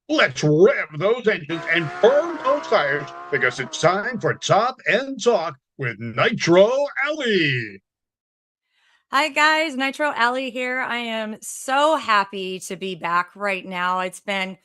Let's rev those engines and burn those tires because it's time for Top End Talk with Nitro Allie. Hi guys, Nitro Allie here. I am so happy to be back right now. It's been,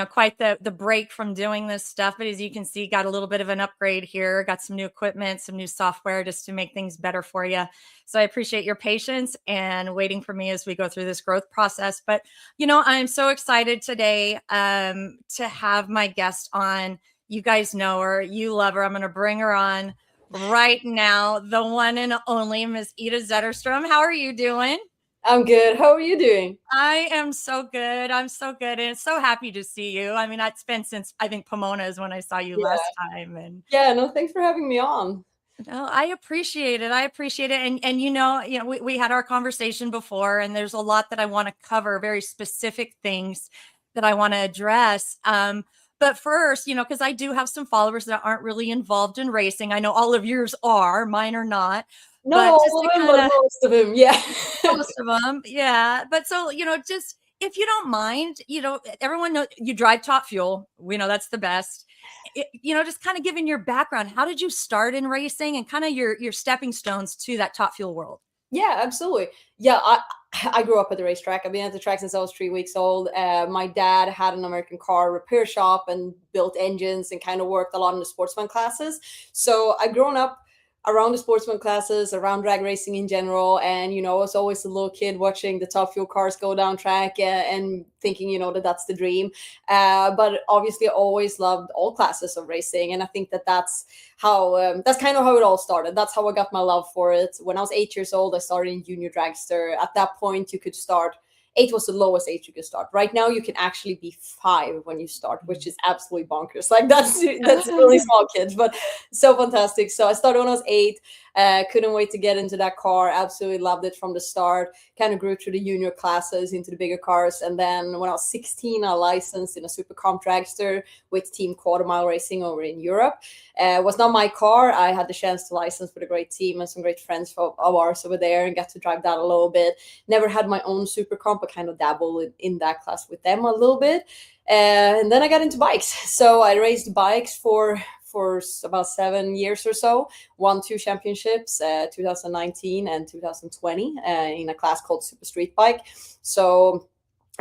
quite the break from doing this stuff, but as you can see, got a little bit of an upgrade here. Got some new equipment, some new software just to make things better for you. So I appreciate your patience and waiting for me as we go through this growth process. But I'm so excited today to have my guest on. You guys know her, you love her. I'm going to bring her on right now, the one and only Miss Ida Zetterstrom. How are you doing? I'm good. How are you doing? I am so good. I'm so good. And so happy to see you. I mean, it's been since I think Pomona is when I saw you Yeah. last time. And No, thanks for having me on. no, I appreciate it. I appreciate it. And we had our conversation before, and there's a lot that I want to cover, very specific things that I want to address. But first, because I do have some followers that aren't really involved in racing. I know all of yours are, mine are not. Not But just all to of them, kind but of most of them, yeah. most of them, yeah. But so, just if you don't mind, everyone knows you drive Top Fuel. We know that's the best. Just kind of giving your background. How did you start in racing and kind of your stepping stones to that Top Fuel world? Yeah, absolutely. Yeah, I grew up at the racetrack. I've been at the track since I was 3 weeks old. My dad had an American car repair shop and built engines and kind of worked a lot in the sportsman classes. So I've grown up around the sportsman classes, around drag racing in general. And, I was always a little kid watching the Top Fuel cars go down track and thinking, that that's the dream. But obviously, I always loved all classes of racing. And I think that's how, that's kind of how it all started. That's how I got my love for it. When I was 8 years old, I started in junior dragster. At that point, you could start. 8 was the lowest age you could start. Right now, you can actually be 5 when you start, which is absolutely bonkers. Like that's really small kids, but so fantastic. So I started when I was 8. Couldn't wait to get into that car. Absolutely loved it from the start. Kind of grew through the junior classes into the bigger cars, and then when I was 16, I licensed in a super comp dragster with Team Quarter Mile Racing over in Europe. It was not my car. I had the chance to license with a great team and some great friends of ours over there, and got to drive that a little bit. Never had my own super comp, but kind of dabble in that class with them a little bit. And then I got into bikes. So I raced bikes for about 7 years or so. Won 2 championships, 2019 and 2020, in a class called Super Street Bike. So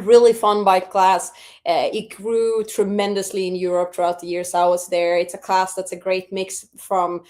really fun bike class. It grew tremendously in Europe throughout the years I was there. It's a class that's a great mix from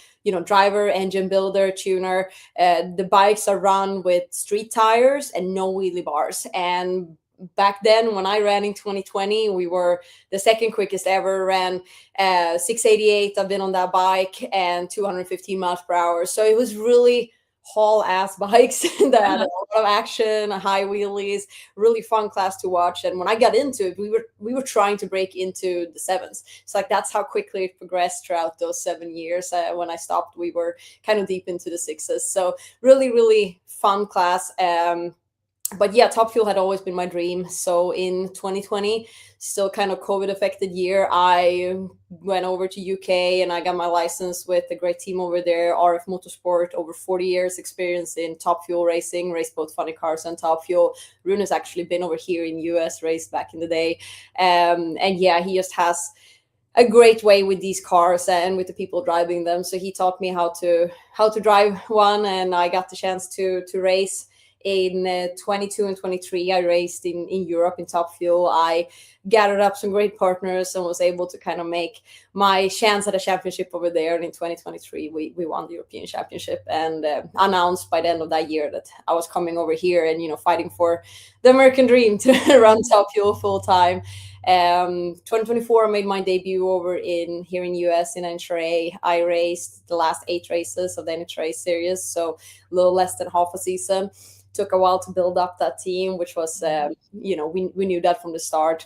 driver, engine builder, tuner. The bikes are run with street tires and no wheelie bars. And back then, when I ran in 2020, we were the second quickest ever. Ran 688. I've been on that bike, and 215 miles per hour. So it was really haul ass bikes that had a lot of action, high wheelies, really fun class to watch. And when I got into it, we were trying to break into the 7s. So like that's how quickly it progressed throughout those 7 years. When I stopped, we were kind of deep into the 6s. So really fun class. But yeah, Top Fuel had always been my dream. So in 2020, still kind of COVID affected year, I went over to UK and I got my license with a great team over there, RF Motorsport, over 40 years experience in Top Fuel racing, raced both funny cars and Top Fuel. Rune has actually been over here in US, raced back in the day. And yeah, he just has a great way with these cars and with the people driving them. So he taught me how to drive one, and I got the chance to race. In 22 and 23, I raced in Europe in Top Fuel. I gathered up some great partners and was able to kind of make my chance at a championship over there. And in 2023, we won the European Championship, and announced by the end of that year that I was coming over here and, fighting for the American dream to run Top Fuel full time. 2024, I made my debut over here in US in NHRA. I raced the last 8 races of the NHRA series, so a little less than half a season. Took a while to build up that team, which was, we knew that from the start.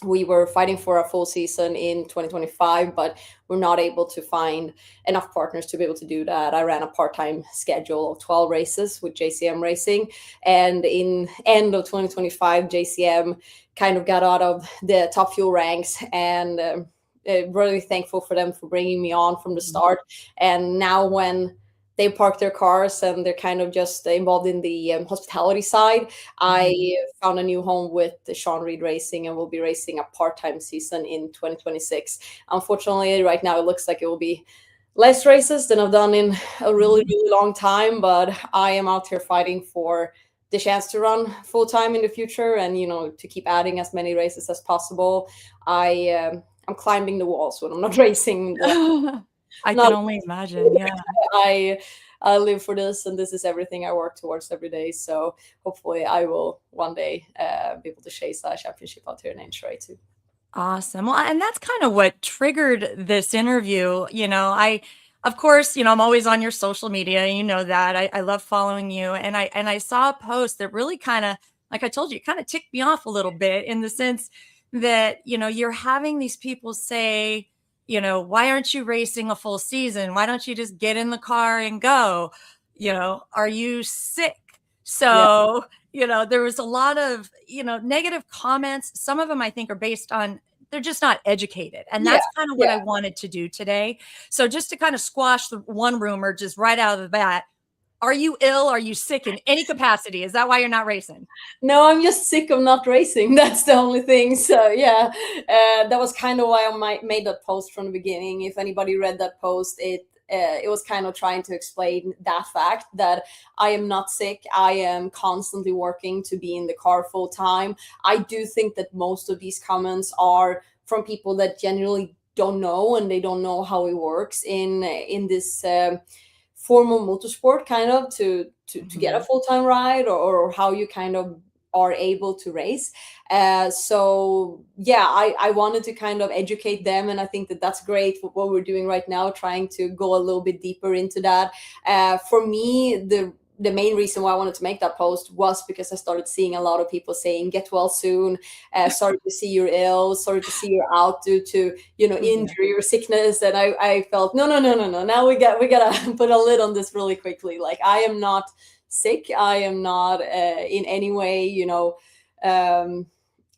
We were fighting for a full season in 2025, but we're not able to find enough partners to be able to do that. I ran a part-time schedule of 12 races with JCM Racing. And in end of 2025, JCM kind of got out of the Top Fuel ranks, and really thankful for them for bringing me on from the start. And now when they park their cars and they're kind of just involved in the hospitality side. I found a new home with the Sean Reed Racing, and will be racing a part-time season in 2026. Unfortunately, right now it looks like it will be less races than I've done in a really, really long time, but I am out here fighting for the chance to run full time in the future, and, you know, to keep adding as many races as possible. I'm climbing the walls when I'm not racing. I Not can only imagine. Yeah. I live for this, and this is everything I work towards every day. So hopefully I will one day be able to chase a championship out here in Nitro too. Awesome. Well, and that's kind of what triggered this interview. Of course, I'm always on your social media. You know that. I love following you. And I saw a post that really kind of, like I told you, kind of ticked me off a little bit, in the sense that, you're having these people say, why aren't you racing a full season? Why don't you just get in the car and go? Are you sick? So, there was a lot of, negative comments. Some of them I think are based on, they're just not educated. And that's kind of what I wanted to do today. So just to kind of squash the one rumor just right out of the bat, are you ill? Are you sick in any capacity? Is that why you're not racing? No, I'm just sick of not racing. That's the only thing. So yeah, that was kind of why I made that post from the beginning. If anybody read that post, it was kind of trying to explain that fact that I am not sick. I am constantly working to be in the car full time. I do think that most of these comments are from people that genuinely don't know, and they don't know how it works in this formal motorsport, kind of to get a full-time ride, or how you kind of are able to race. So yeah, I wanted to kind of educate them, and I think that that's great for what we're doing right now, trying to go a little bit deeper into that. For me, the main reason why I wanted to make that post was because I started seeing a lot of people saying, get well soon, sorry to see you're ill, sorry to see you're out due to, injury or sickness. And I felt, no. Now we gotta put a lid on this really quickly. Like, I am not sick. I am not in any way,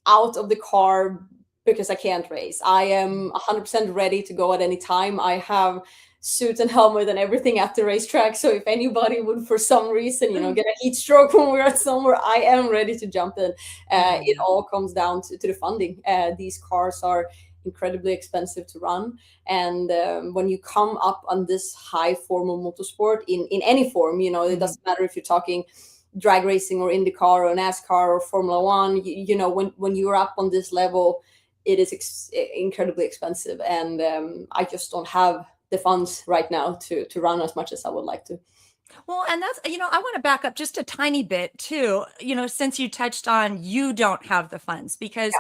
out of the car because I can't race. I am 100% ready to go at any time. I have suit and helmet and everything at the racetrack. So if anybody would, for some reason, get a heat stroke when we're at somewhere, I am ready to jump in. It all comes down to the funding. These cars are incredibly expensive to run, and when you come up on this high formal motorsport in any form, it doesn't matter if you're talking drag racing or IndyCar or NASCAR or Formula One. When you're up on this level, it is incredibly expensive, and I just don't have the funds right now to run as much as I would like to. Well, and that's, I want to back up just a tiny bit too, since you touched on, you don't have the funds, because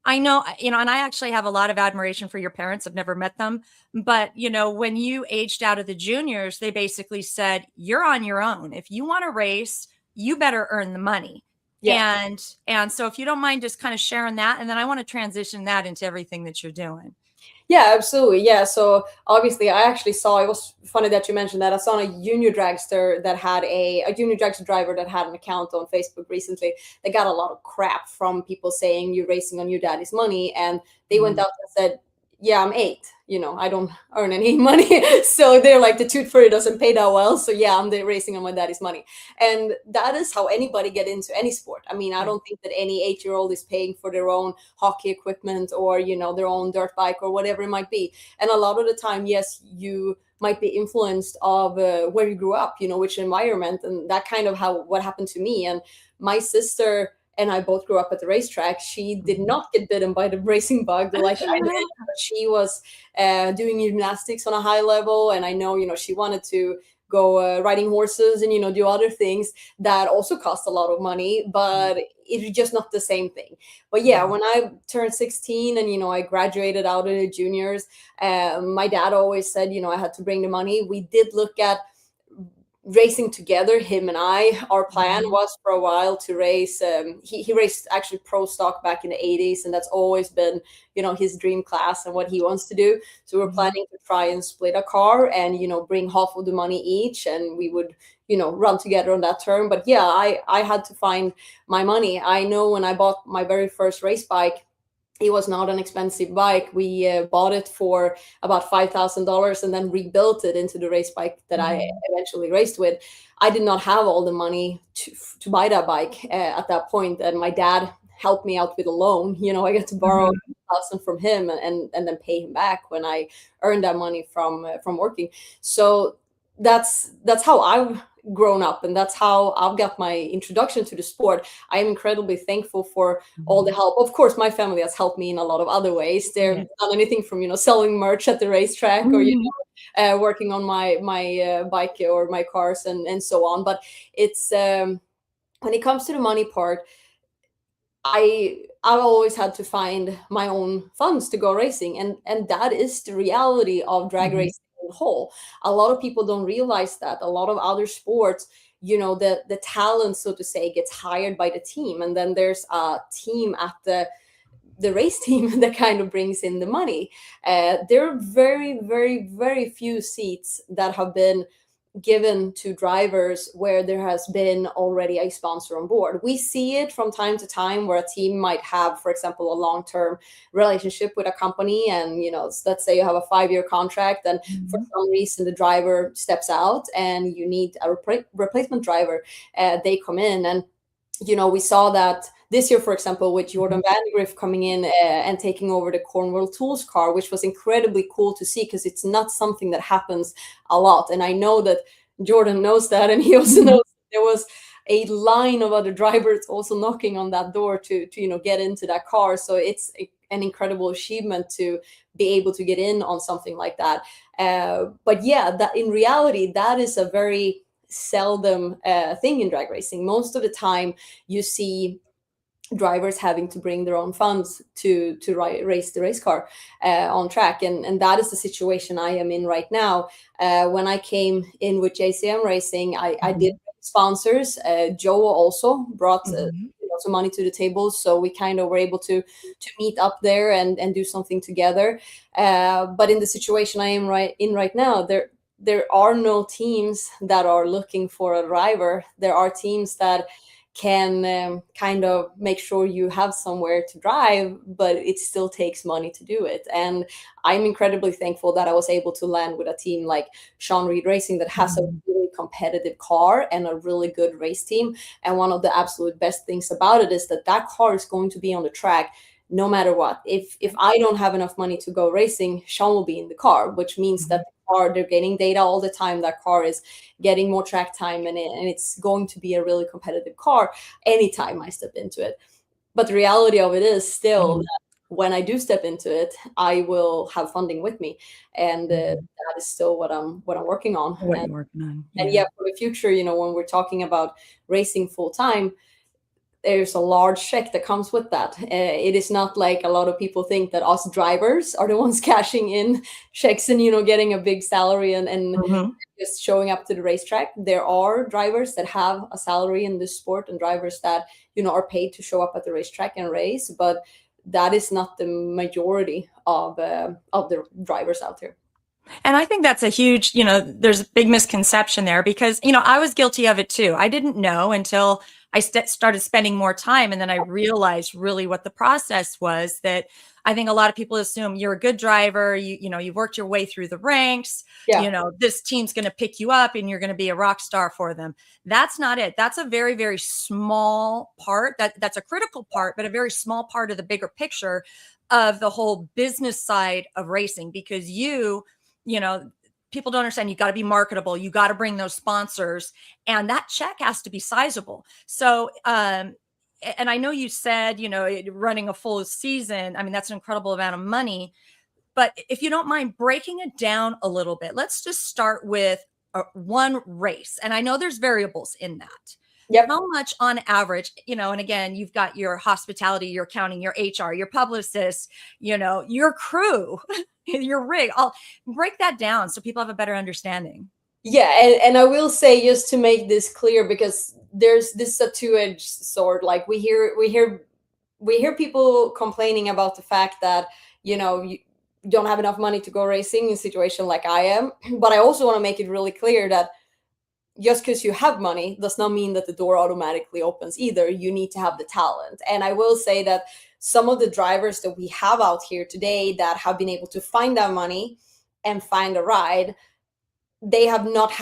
I know, and I actually have a lot of admiration for your parents. I've never met them, but when you aged out of the juniors, they basically said, you're on your own. If you want to race, you better earn the money. Yeah. And so if you don't mind just kind of sharing that, and then I want to transition that into everything that you're doing. Yeah, absolutely. Yeah. So obviously I actually saw, it was funny that you mentioned that. I saw a junior dragster that had a junior dragster driver that had an account on Facebook recently. They got a lot of crap from people saying you're racing on your daddy's money. And they went out and said, yeah, I'm 8. I don't earn any money. So they're like, the tooth fairy doesn't pay that well. So yeah, I'm racing on my daddy's money. And that is how anybody get into any sport. I mean, I don't think that any 8-year-old is paying for their own hockey equipment or, their own dirt bike or whatever it might be. And a lot of the time, yes, you might be influenced of where you grew up, which environment, and that kind of what happened to me. And my sister and I both grew up at the racetrack. She did not get bitten by the racing bug like I did. But she was doing gymnastics on a high level. And I know, she wanted to go riding horses and, do other things that also cost a lot of money, but it's just not the same thing. But yeah, when I turned 16 and, I graduated out of the juniors, my dad always said, I had to bring the money. We did look at racing together, him and I. Our plan was for a while to race. He raced actually pro stock back in the 80s, and that's always been, his dream class and what he wants to do. So we're planning to try and split a car and, bring half of the money each, and we would, run together on that term. But yeah, I had to find my money. I know when I bought my very first race bike, It was not an expensive bike. We bought it for about $5,000 and then rebuilt it into the race bike that I eventually raced with. I did not have all the money to buy that bike at that point, and my dad helped me out with a loan. I got to borrow $1,000 from him and then pay him back when I earned that money from working. So that's how I've grown up, and that's how I've got my introduction to the sport. I am incredibly thankful for all the help. Of course, my family has helped me in a lot of other ways. They've done anything from selling merch at the racetrack or working on my bike or my cars and so on. But it's when it comes to the money part, I've always had to find my own funds to go racing, and that is the reality of drag racing in whole. A lot of people don't realize that. A lot of other sports, the talent, so to say, gets hired by the team, and then there's a team at the race team that kind of brings in the money. There are very, very, very few seats that have been given to drivers where there has been already a sponsor on board. We see it from time to time where a team might have, for example, a long-term relationship with a company, and let's say you have a 5-year contract, and for some reason the driver steps out and you need a replacement driver. They come in, and we saw that this year, for example, with Jordan Vandergriff coming in and taking over the Cornwall Tools car, which was incredibly cool to see because it's not something that happens a lot. And I know that Jordan knows that, and he also knows that there was a line of other drivers also knocking on that door to get into that car. So it's an incredible achievement to be able to get in on something like that. But yeah, that in reality, that is a very seldom thing in drag racing. Most of the time you see drivers having to bring their own funds to race the race car on track, and that is the situation I am in right now. When I came in with JCM Racing, I did sponsors. Joe also brought some money to the table, so we kind of were able to meet up there and do something together. But in the situation I am right now, there are no teams that are looking for a driver. There are teams that can kind of make sure you have somewhere to drive, but it still takes money to do it. And I'm incredibly thankful that I was able to land with a team like Sean Reed Racing that has a really competitive car and a really good race team. And one of the absolute best things about it is that car is going to be on the track no matter what. If I don't have enough money to go racing, Sean will be in the car, which means that they're getting data all the time. That car is getting more track time, and it's going to be a really competitive car anytime I step into it. But the reality of it is still that when I do step into it, I will have funding with me, and that is still what I'm working on. What you're working on. And yeah, for the future, when we're talking about racing full time, there's a large check that comes with that. It is not like a lot of people think that us drivers are the ones cashing in checks and, getting a big salary and just showing up to the racetrack. There are drivers that have a salary in this sport and drivers that, are paid to show up at the racetrack and race, but that is not the majority of the drivers out there. And I think that's a huge, there's a big misconception there because, I was guilty of it too. I didn't know until I started spending more time. And then I realized really what the process was, that I think a lot of people assume you're a good driver. You've worked your way through the ranks. Yeah. This team's going to pick you up and you're going to be a rock star for them. That's not it. That's a very, very small part. That's a critical part, but a very small part of the bigger picture of the whole business side of racing, because people don't understand. You got to be marketable. You got to bring those sponsors, and that check has to be sizable. So, and I know you said, running a full season, I mean, that's an incredible amount of money, but if you don't mind breaking it down a little bit, let's just start with one race. And I know there's variables in that. Yep. How much on average, and again, you've got your hospitality, your accounting, your HR, your publicist, your crew, your rig. I'll break that down so people have a better understanding. Yeah, and I will say, just to make this clear, because this is a two-edged sword. Like we hear people complaining about the fact that you don't have enough money to go racing in a situation like I am. But I also want to make it really clear that just because you have money does not mean that the door automatically opens either. You need to have the talent. And I will say that some of the drivers that we have out here today that have been able to find that money and find a ride, they have not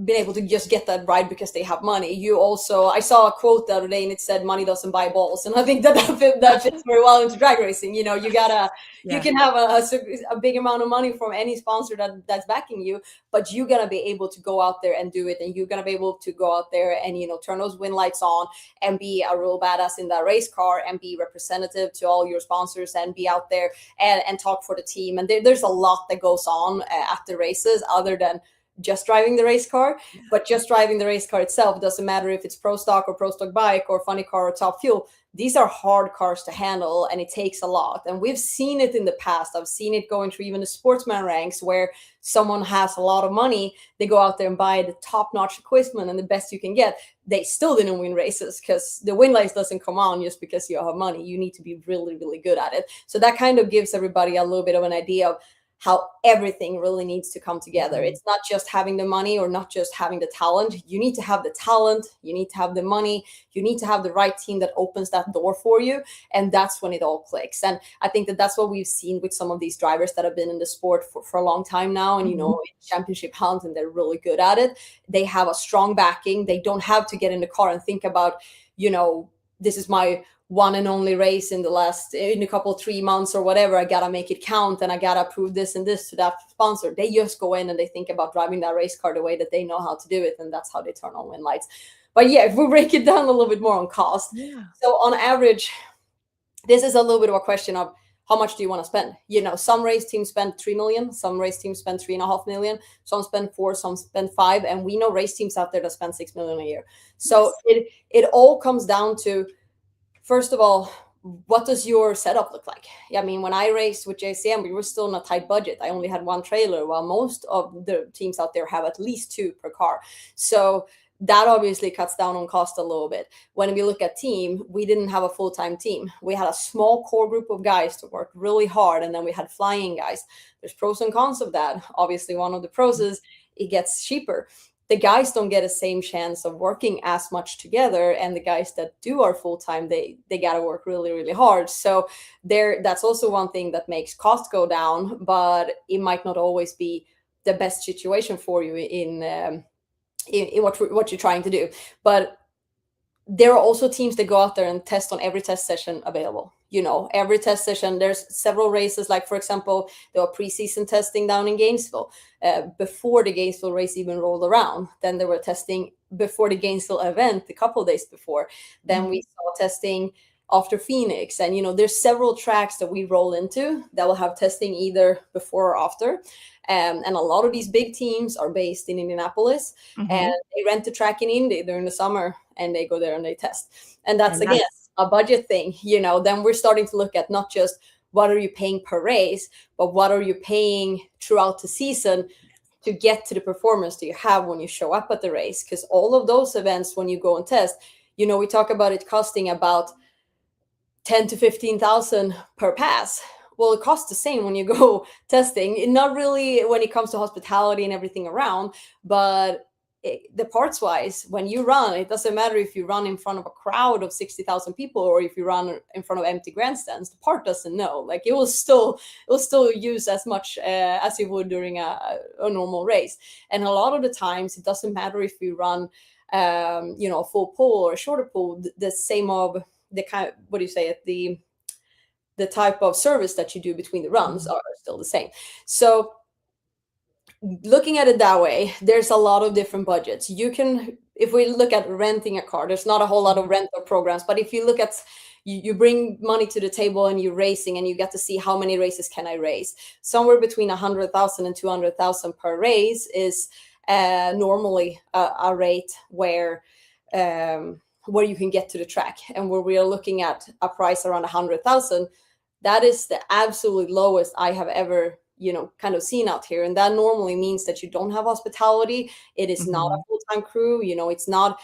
been able to just get that ride because they have money. I saw a quote the other day and it said, money doesn't buy balls. And I think that fits very well into drag racing. You can have a big amount of money from any sponsor that's backing you, but you're going to be able to go out there and do it. And you're going to be able to go out there and, turn those win lights on and be a real badass in that race car and be representative to all your sponsors and be out there and talk for the team. And there's a lot that goes on at the races other than just driving the race car. But just driving the race car itself, doesn't matter if it's pro stock or pro stock bike or funny car or top fuel. These are hard cars to handle and it takes a lot. And we've seen it in the past. I've seen it going through even the sportsman ranks where someone has a lot of money. They go out there and buy the top-notch equipment and the best you can get. They still didn't win races because the win lights doesn't come on just because you have money. You need to be really, really good at it. So that kind of gives everybody a little bit of an idea of how everything really needs to come together. It's not just having the money or not just having the talent. You need to have the talent. You need to have the money. You need to have the right team that opens that door for you. And that's when it all clicks. And I think that's what we've seen with some of these drivers that have been in the sport for a long time now. And, in championship hunt, and they're really good at it. They have a strong backing. They don't have to get in the car and think about, this is my one and only race in a couple 3 months or whatever. I gotta make it count and I gotta prove this and this to that sponsor. They just go in and they think about driving that race car the way that they know how to do it, and that's how they turn on win lights. But yeah, if we break it down a little bit more on cost, so on average, this is a little bit of a question of how much do you want to spend? Some race teams spend 3 million, some race teams spend 3.5 million, some spend 4, some spend 5, and we know race teams out there that spend 6 million a year. So it all comes down to, first of all, what does your setup look like? I mean, when I raced with JCM, we were still in a tight budget. I only had one trailer, while most of the teams out there have at least 2 per car. So that obviously cuts down on cost a little bit. When we look at team, we didn't have a full-time team. We had a small core group of guys to work really hard, and then we had flying guys. There's pros and cons of that. Obviously, one of the pros is it gets cheaper. The guys don't get the same chance of working as much together, and the guys that do are full-time, they got to work really, really hard. So that's also one thing that makes cost go down, but it might not always be the best situation for you in what you're trying to do. But there are also teams that go out there and test on every test session available. Every test session, there's several races. Like, for example, there were preseason testing down in Gainesville before the Gainesville race even rolled around. Then they were testing before the Gainesville event a couple of days before. Then we saw testing after Phoenix. And, there's several tracks that we roll into that will have testing either before or after. And a lot of these big teams are based in Indianapolis, and they rent the track in Indy during the summer, and they go there and they test. And that's again a budget thing. Then we're starting to look at not just what are you paying per race, but what are you paying throughout the season to get to the performance that you have when you show up at the race. Because all of those events, when you go and test, we talk about it costing about 10 to 15,000 per pass. Well, it costs the same when you go testing. Not really when it comes to hospitality and everything around, but the parts wise, when you run, it doesn't matter if you run in front of a crowd of 60,000 people or if you run in front of empty grandstands. The part doesn't know. Like, it will still use as much as you would during a normal race. And a lot of the times, it doesn't matter if you run, a full pull or a shorter pull. The same of the kind. What do you say? The type of service that you do between the runs are still the same. So looking at it that way, there's a lot of different budgets. If we look at renting a car, there's not a whole lot of rental programs, but if you look at, you bring money to the table and you're racing and you get to see how many races can I race. Somewhere between 100,000 and 200,000 per race is normally a rate where you can get to the track. And where we are looking at a price around 100,000, that is the absolute lowest I have ever, kind of seen out here. And that normally means that you don't have hospitality. It is not a full-time crew. It's not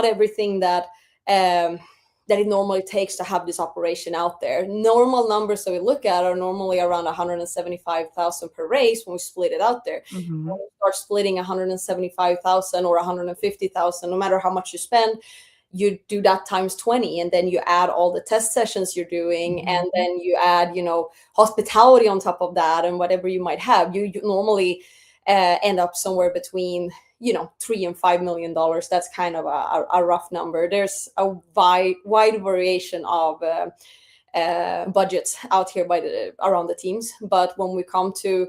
everything that it normally takes to have this operation out there. Normal numbers that we look at are normally around 175,000 per race when we split it out there. When we start splitting 175,000 or 150,000, no matter how much you spend, you do that times 20, and then you add all the test sessions you're doing, and then you add, hospitality on top of that, and whatever you might have, you normally end up somewhere between $3 and $5 million. That's kind of a rough number. There's a wide variation of budgets out here around the teams, but when we come to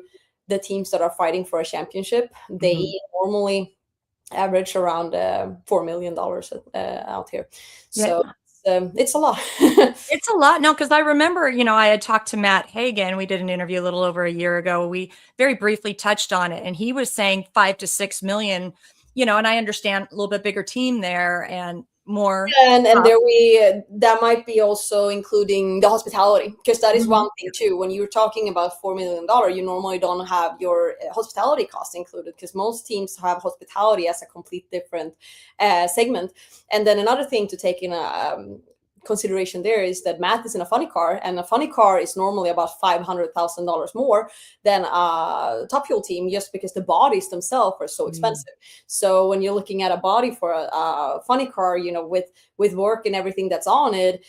the teams that are fighting for a championship, they normally average around $4 million out here. So it's a lot. It's a lot. No, because I remember, I had talked to Matt Hagan. We did an interview a little over a year ago. We very briefly touched on it, and he was saying 5 to 6 million, and I understand a little bit bigger team there and more. And there that might be also including the hospitality, because that is one thing too. When you're talking about $4 million, you normally don't have your hospitality costs included, because most teams have hospitality as a complete different segment. And then another thing to take in consideration there is that Matt is in a funny car, and a funny car is normally about $500,000 more than a Top Fuel team, just because the bodies themselves are so expensive. So when you're looking at a body for a funny car, with work and everything that's on it,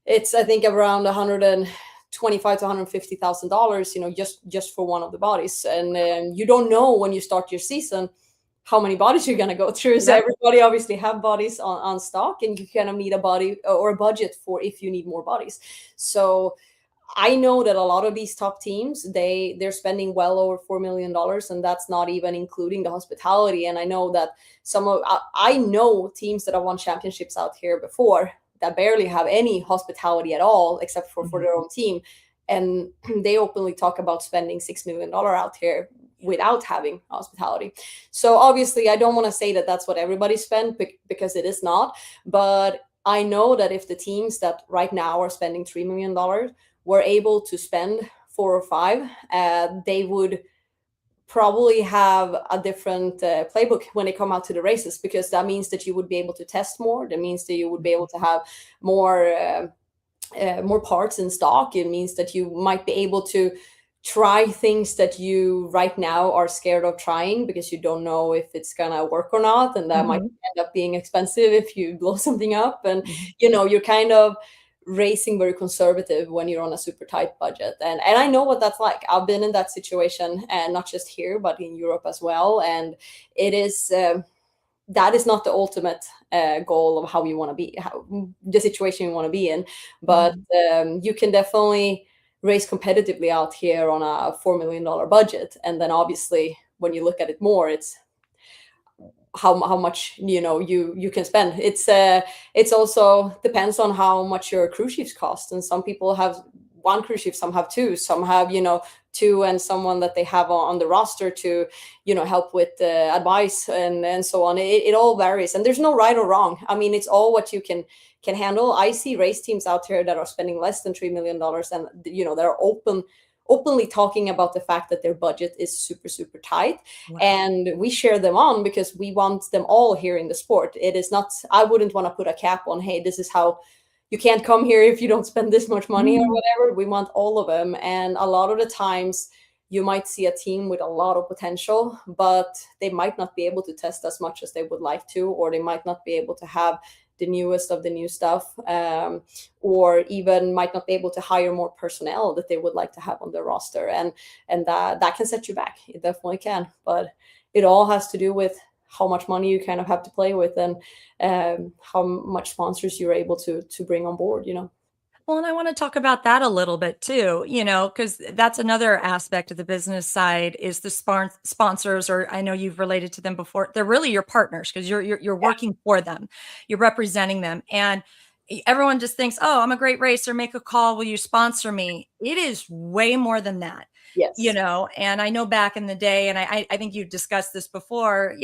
it's I think around $125,000 to $150,000, just for one of the bodies. And you don't know when you start your season how many bodies you're going to go through. So everybody obviously have bodies on stock, and you kind of need a body or a budget for if you need more bodies. So I know that a lot of these top teams, they're spending well over $4 million, and that's not even including the hospitality. And I know that I know teams that have won championships out here before that barely have any hospitality at all, except for their own team. And they openly talk about spending $6 million out here without having hospitality. So obviously I don't want to say that that's what everybody spent, because it is not. But I know that if the teams that right now are spending $3 million were able to spend 4 or 5, they would probably have a different playbook when they come out to the races, because that means that you would be able to test more. That means that you would be able to have more parts in stock. It means that you might be able to try things that you right now are scared of trying, because you don't know if it's gonna work or not, and that might end up being expensive if you blow something up. And you're kind of racing very conservative when you're on a super tight budget. And I know what that's like. I've been in that situation, and not just here but in Europe as well. And it is that is not the ultimate goal of how you want to be, the situation you want to be in. But you can definitely race competitively out here on a $4 million budget. And then obviously when you look at it more, it's how much you can spend. It's also depends on how much your cruise ships cost. And some people have 1 cruise ship, some have 2, some have 2, and someone that they have on the roster to help with advice and so on. It all varies, and there's no right or wrong. I mean, it's all what you can handle. I see race teams out here that are spending less than $3 million, and they're openly talking about the fact that their budget is super, super tight. Wow. And we share them on because we want them all here in the sport. It is not, I wouldn't want to put a cap on, hey, this is how you can't come here if you don't spend this much money or whatever. We want all of them. And a lot of the times you might see a team with a lot of potential, but they might not be able to test as much as they would like to, or they might not be able to have the newest of the new stuff, or even might not be able to hire more personnel that they would like to have on their roster. And that can set you back. It definitely can. But it all has to do with how much money you kind of have to play with, and how much sponsors you're able to bring on board, Well, and I want to talk about that a little bit too, because that's another aspect of the business side is the sponsors, or I know you've related to them before. They're really your partners, because you're working for them, you're representing them. And everyone just thinks, oh, I'm a great racer, make a call, will you sponsor me? It is way more than that. Yes. And I know back in the day, and I think you've discussed this before,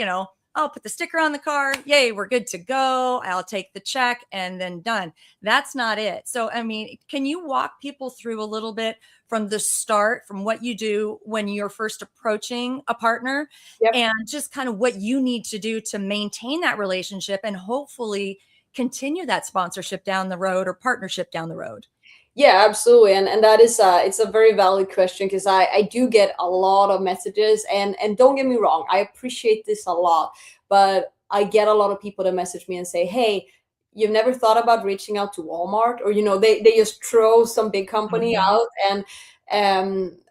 I'll put the sticker on the car. Yay, we're good to go. I'll take the check and then done. That's not it. So, I mean, can you walk people through a little bit from the start, from what you do when you're first approaching a partner, and just kind of what you need to do to maintain that relationship and hopefully continue that sponsorship down the road or partnership down the road? Yeah, absolutely. And that is it's a very valid question, because I do get a lot of messages, and don't get me wrong, I appreciate this a lot, but I get a lot of people that message me and say, hey, you've never thought about reaching out to Walmart, or they just throw some big company out, and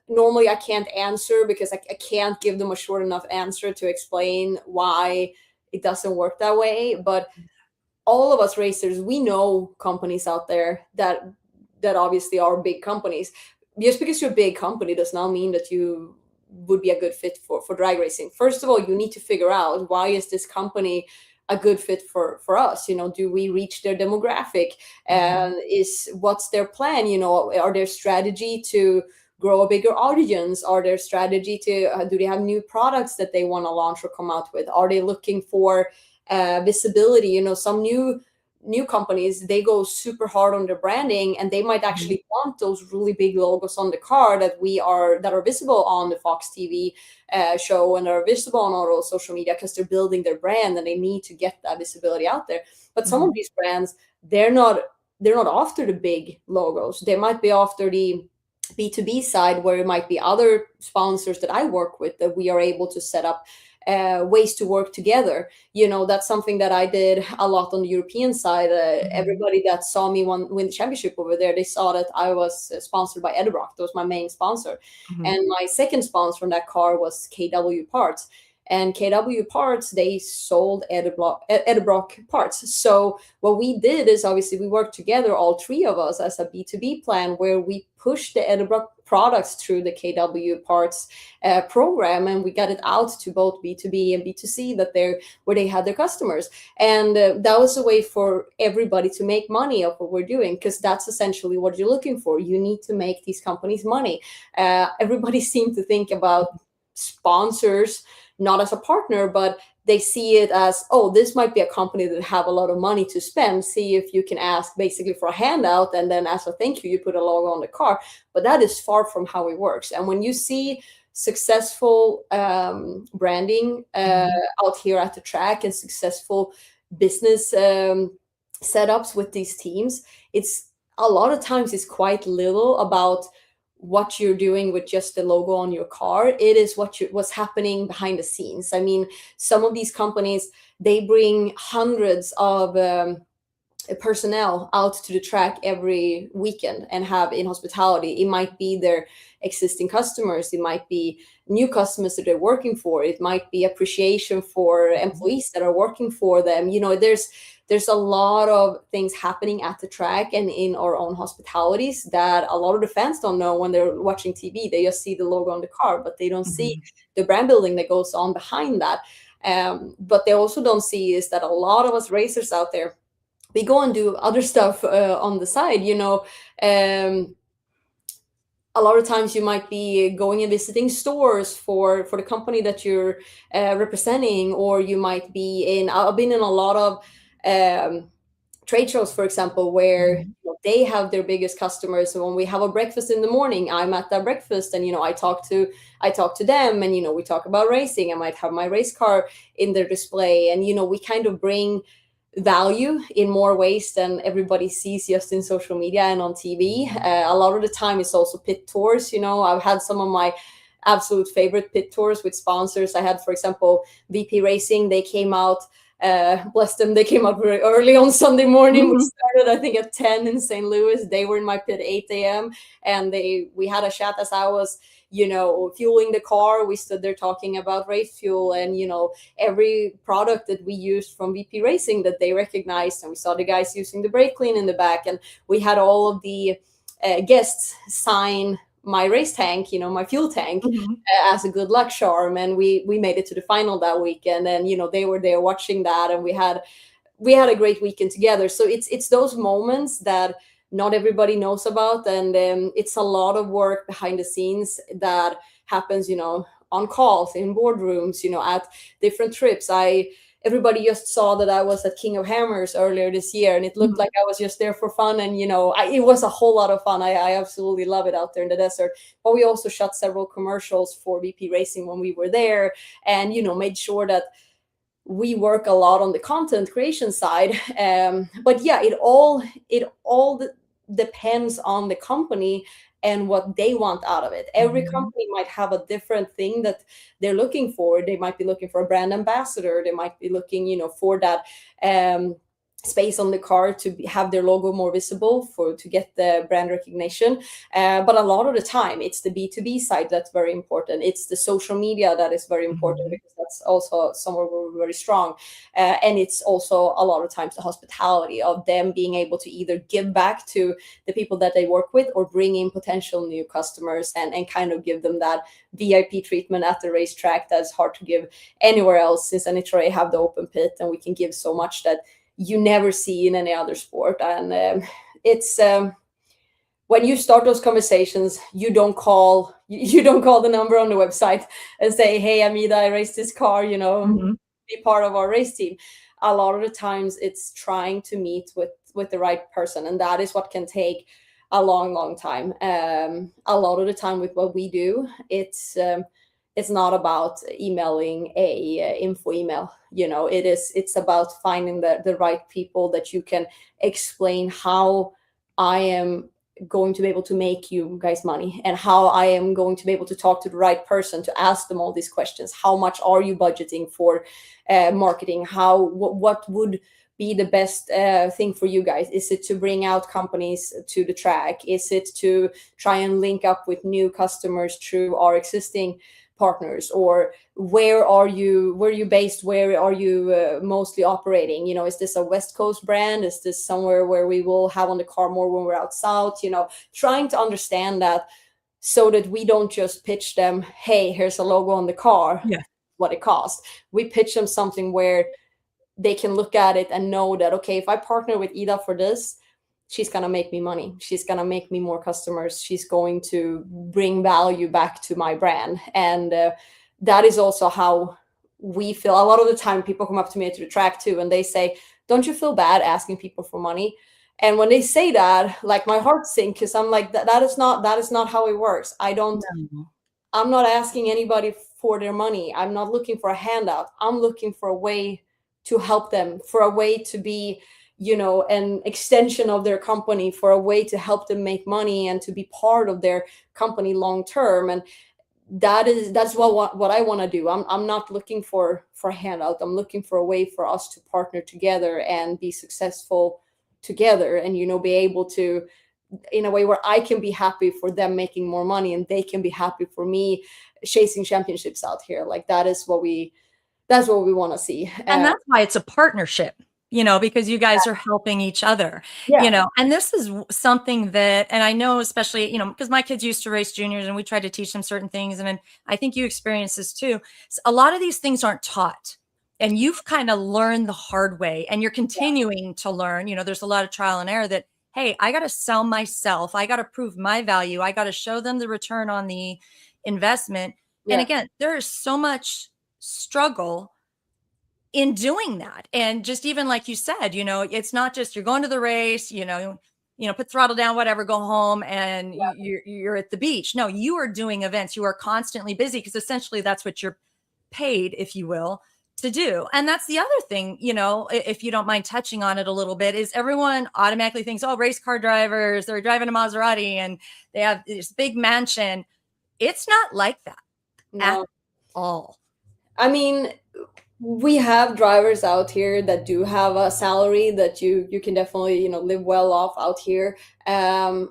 normally I can't answer because I can't give them a short enough answer to explain why it doesn't work that way. But all of us racers, we know companies out there that obviously are big companies. Just because you're a big company does not mean that you would be a good fit for drag racing. First of all, you need to figure out, why is this company a good fit for us? Do we reach their demographic? And what's their plan? Are their strategy to grow a bigger audience? Are their strategy to do they have new products that they want to launch or come out with? Are they looking for visibility? Some new companies, they go super hard on their branding, and they might actually want those really big logos on the car that are visible on the Fox TV show, and are visible on all social media, because they're building their brand and they need to get that visibility out there. But some of these brands, they're not after the big logos. They might be after the B2B side, where it might be other sponsors that I work with, that we are able to set up ways to work together. That's something that I did a lot on the European side. Everybody that saw me win the championship over there, they saw that I was sponsored by Edelbrock. That was my main sponsor. And my second sponsor on that car was KW Parts. And KW Parts, they sold Edelbrock parts. So what we did is, obviously, we worked together, all three of us, as a B2B plan, where we pushed the Edelbrock products through the KW Parts program, and we got it out to both B2B and B2C, where they had their customers. And that was a way for everybody to make money off what we're doing, because that's essentially what you're looking for. You need to make these companies money. Everybody seemed to think about sponsors not as a partner, but they see it as, oh, this might be a company that have a lot of money to spend. See if you can ask basically for a handout, and then as a thank you, you put a logo on the car. But that is far from how it works. And when you see successful branding out here at the track, and successful business setups with these teams, it's a lot of times it's quite little about what you're doing with just the logo on your car. It is what's happening behind the scenes. I mean, some of these companies, they bring hundreds of personnel out to the track every weekend and have in hospitality. It might be their existing customers, it might be new customers that they're working for, it might be appreciation for employees that are working for them. There's a lot of things happening at the track and in our own hospitalities that a lot of the fans don't know when they're watching TV. They just see the logo on the car, but they don't see the brand building that goes on behind that. But they also don't see is that a lot of us racers out there, we go and do other stuff on the side. A lot of times you might be going and visiting stores for the company that you're representing, or you might be I've been in a lot of trade shows, for example, where they have their biggest customers. So when we have a breakfast in the morning, I'm at that breakfast, and I talk to them, and we talk about racing. I might have my race car in their display, and we kind of bring value in more ways than everybody sees just in social media and on TV. A lot of the time it's also pit tours. I've had some of my absolute favorite pit tours with sponsors. I had, for example, VP Racing. They came out, bless them, they came out very early on Sunday morning. We started, I think, at 10 in St. Louis. They were in my pit 8 a.m. and we had a chat as I was fueling the car. We stood there talking about race fuel and every product that we used from VP Racing that they recognized, and we saw the guys using the brake clean in the back, and we had all of the guests sign my race tank, my fuel tank, as a good luck charm. And we made it to the final that weekend, and they were there watching that, and we had a great weekend together. So it's those moments that not everybody knows about, and it's a lot of work behind the scenes that happens on calls, in boardrooms, at different trips. Everybody just saw that I was at King of Hammers earlier this year, and it looked like I was just there for fun. And, it was a whole lot of fun. I absolutely love it out there in the desert. But we also shot several commercials for VP Racing when we were there, and, made sure that we work a lot on the content creation side. But yeah, it all depends on the company and what they want out of it. Every company might have a different thing that they're looking for. They might be looking for a brand ambassador. They might be looking, for that space on the car to have their logo more visible to get the brand recognition. But a lot of the time, it's the B2B side that's very important. It's the social media that is very important, because that's also somewhere where we're very strong. And it's also a lot of times the hospitality of them being able to either give back to the people that they work with or bring in potential new customers and kind of give them that VIP treatment at the racetrack that's hard to give anywhere else, since Nitro Allie have the open pit and we can give so much that you never see in any other sport. And it's when you start those conversations, you don't call the number on the website and say, hey, Amida, I raced this car, be part of our race team. A lot of the times it's trying to meet with the right person, and that is what can take a long time. A lot of the time with what we do, it's not about emailing a info email. It's about finding the right people that you can explain how I am going to be able to make you guys money, and how I am going to be able to talk to the right person to ask them all these questions. How much are you budgeting for marketing? What would be the best thing for you guys? Is it to bring out companies to the track? Is it to try and link up with new customers through our existing partners? Or where are you based? Where are you mostly operating? Is this a West Coast brand? Is this somewhere where we will have on the car more when we're out south? Trying to understand that, so that we don't just pitch them, hey, here's a logo on the car, what it costs. We pitch them something where they can look at it and know that, okay, if I partner with Ida for this, she's going to make me money. She's going to make me more customers. She's going to bring value back to my brand. And that is also how we feel. A lot of the time people come up to me at the track too, and they say, don't you feel bad asking people for money? And when they say that, like, my heart sinks, because I'm like, that is not how it works. I'm not asking anybody for their money. I'm not looking for a handout. I'm looking for a way to help them, for a way to be, an extension of their company, for a way to help them make money and to be part of their company long term. And that's what I want to do. I'm not looking for a handout. I'm looking for a way for us to partner together and be successful together, and be able to, in a way where I can be happy for them making more money, and they can be happy for me chasing championships out here. Like, that's what we want to see. And that's why it's a partnership, because you guys are helping each other, and this is something that, and I know, especially, because my kids used to race juniors and we tried to teach them certain things. And then I think you experience this too. So a lot of these things aren't taught, and you've kind of learned the hard way, and you're continuing to learn. There's a lot of trial and error that, hey, I got to sell myself. I got to prove my value. I got to show them the return on the investment. And again, there is so much struggle in doing that. And just even like you said, it's not just you're going to the race, put throttle down, whatever, go home, and you're at the beach. No, you are doing events. You are constantly busy, because essentially that's what you're paid, if you will, to do. And that's the other thing, if you don't mind touching on it a little bit, is everyone automatically thinks, oh, race car drivers, they're driving a Maserati and they have this big mansion. It's not like that at all. I mean, we have drivers out here that do have a salary that you can definitely, live well off out here. I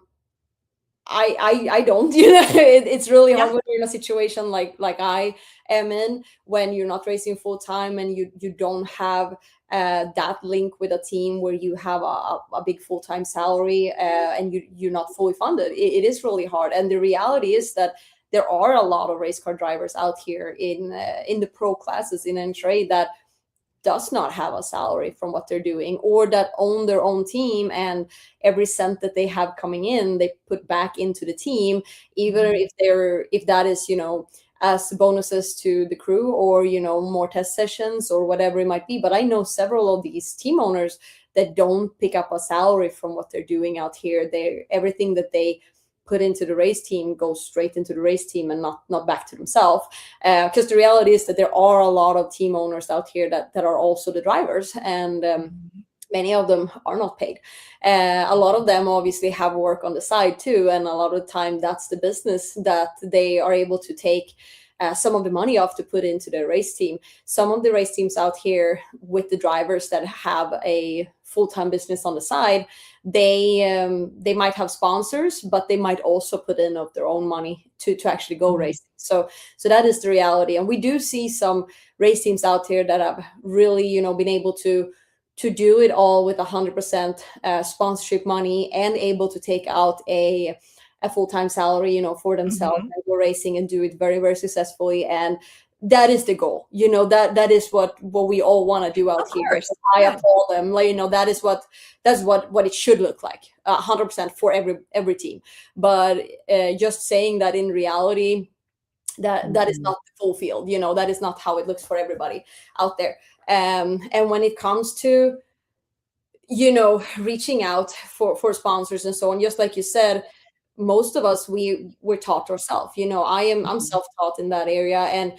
don't, it's really hard when you're in a situation like I am in, when you're not racing full time and you don't have that link with a team where you have a big full-time salary and you're not fully funded. It is really hard. And the reality is that there are a lot of race car drivers out here in the pro classes in NHRA that does not have a salary from what they're doing, or that own their own team, and every cent that they have coming in, they put back into the team, either if that is, as bonuses to the crew, or, more test sessions or whatever it might be. But I know several of these team owners that don't pick up a salary from what they're doing out here. Everything that they put into the race team goes straight into the race team and not back to themselves. Because the reality is that there are a lot of team owners out here that are also the drivers, and many of them are not paid. A lot of them obviously have work on the side too, and a lot of the time that's the business that they are able to take some of the money off to put into their race team. Some of the race teams out here with the drivers that have a full-time business on the side, they might have sponsors, but they might also put in of their own money to actually go racing. So that is the reality. And we do see some race teams out here that have really, you know, been able to do it all with 100% sponsorship money and able to take out a full-time salary, you know, for themselves and go racing and do it very, very successfully. And that is the goal, you know, that is what we all want to do out here. I applaud them. Like, you know, that's what it should look like, 100% for every team. But just saying that in reality, that is not the full field, you know, that is not how it looks for everybody out there. And when it comes to, you know, reaching out for sponsors and so on, just like you said, most of us, we're taught ourselves, you know. I'm self-taught in that area, and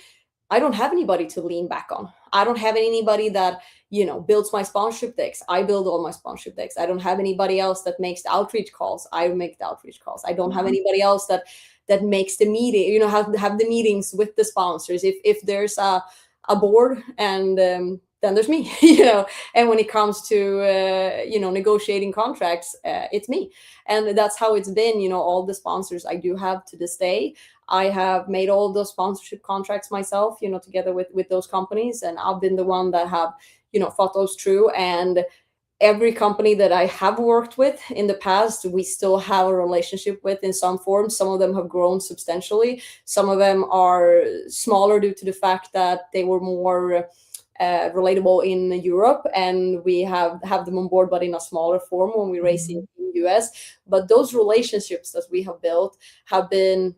I don't have anybody to lean back on. I don't have anybody that, you know, builds my sponsorship decks. I build all my sponsorship decks. I don't have anybody else that makes the outreach calls. I make the outreach calls. I don't have anybody else that makes the meeting, you know, have the meetings with the sponsors. If there's a board, and then there's me, you know. And when it comes to you know, negotiating contracts, it's me. And that's how it's been, you know. All the sponsors I do have to this day, I have made all those sponsorship contracts myself, you know, together with those companies. And I've been the one that have, you know, thought those through. And every company that I have worked with in the past, we still have a relationship with in some form. Some of them have grown substantially. Some of them are smaller due to the fact that they were more relatable in Europe, and we have them on board, but in a smaller form when we race in the US. But those relationships that we have built have been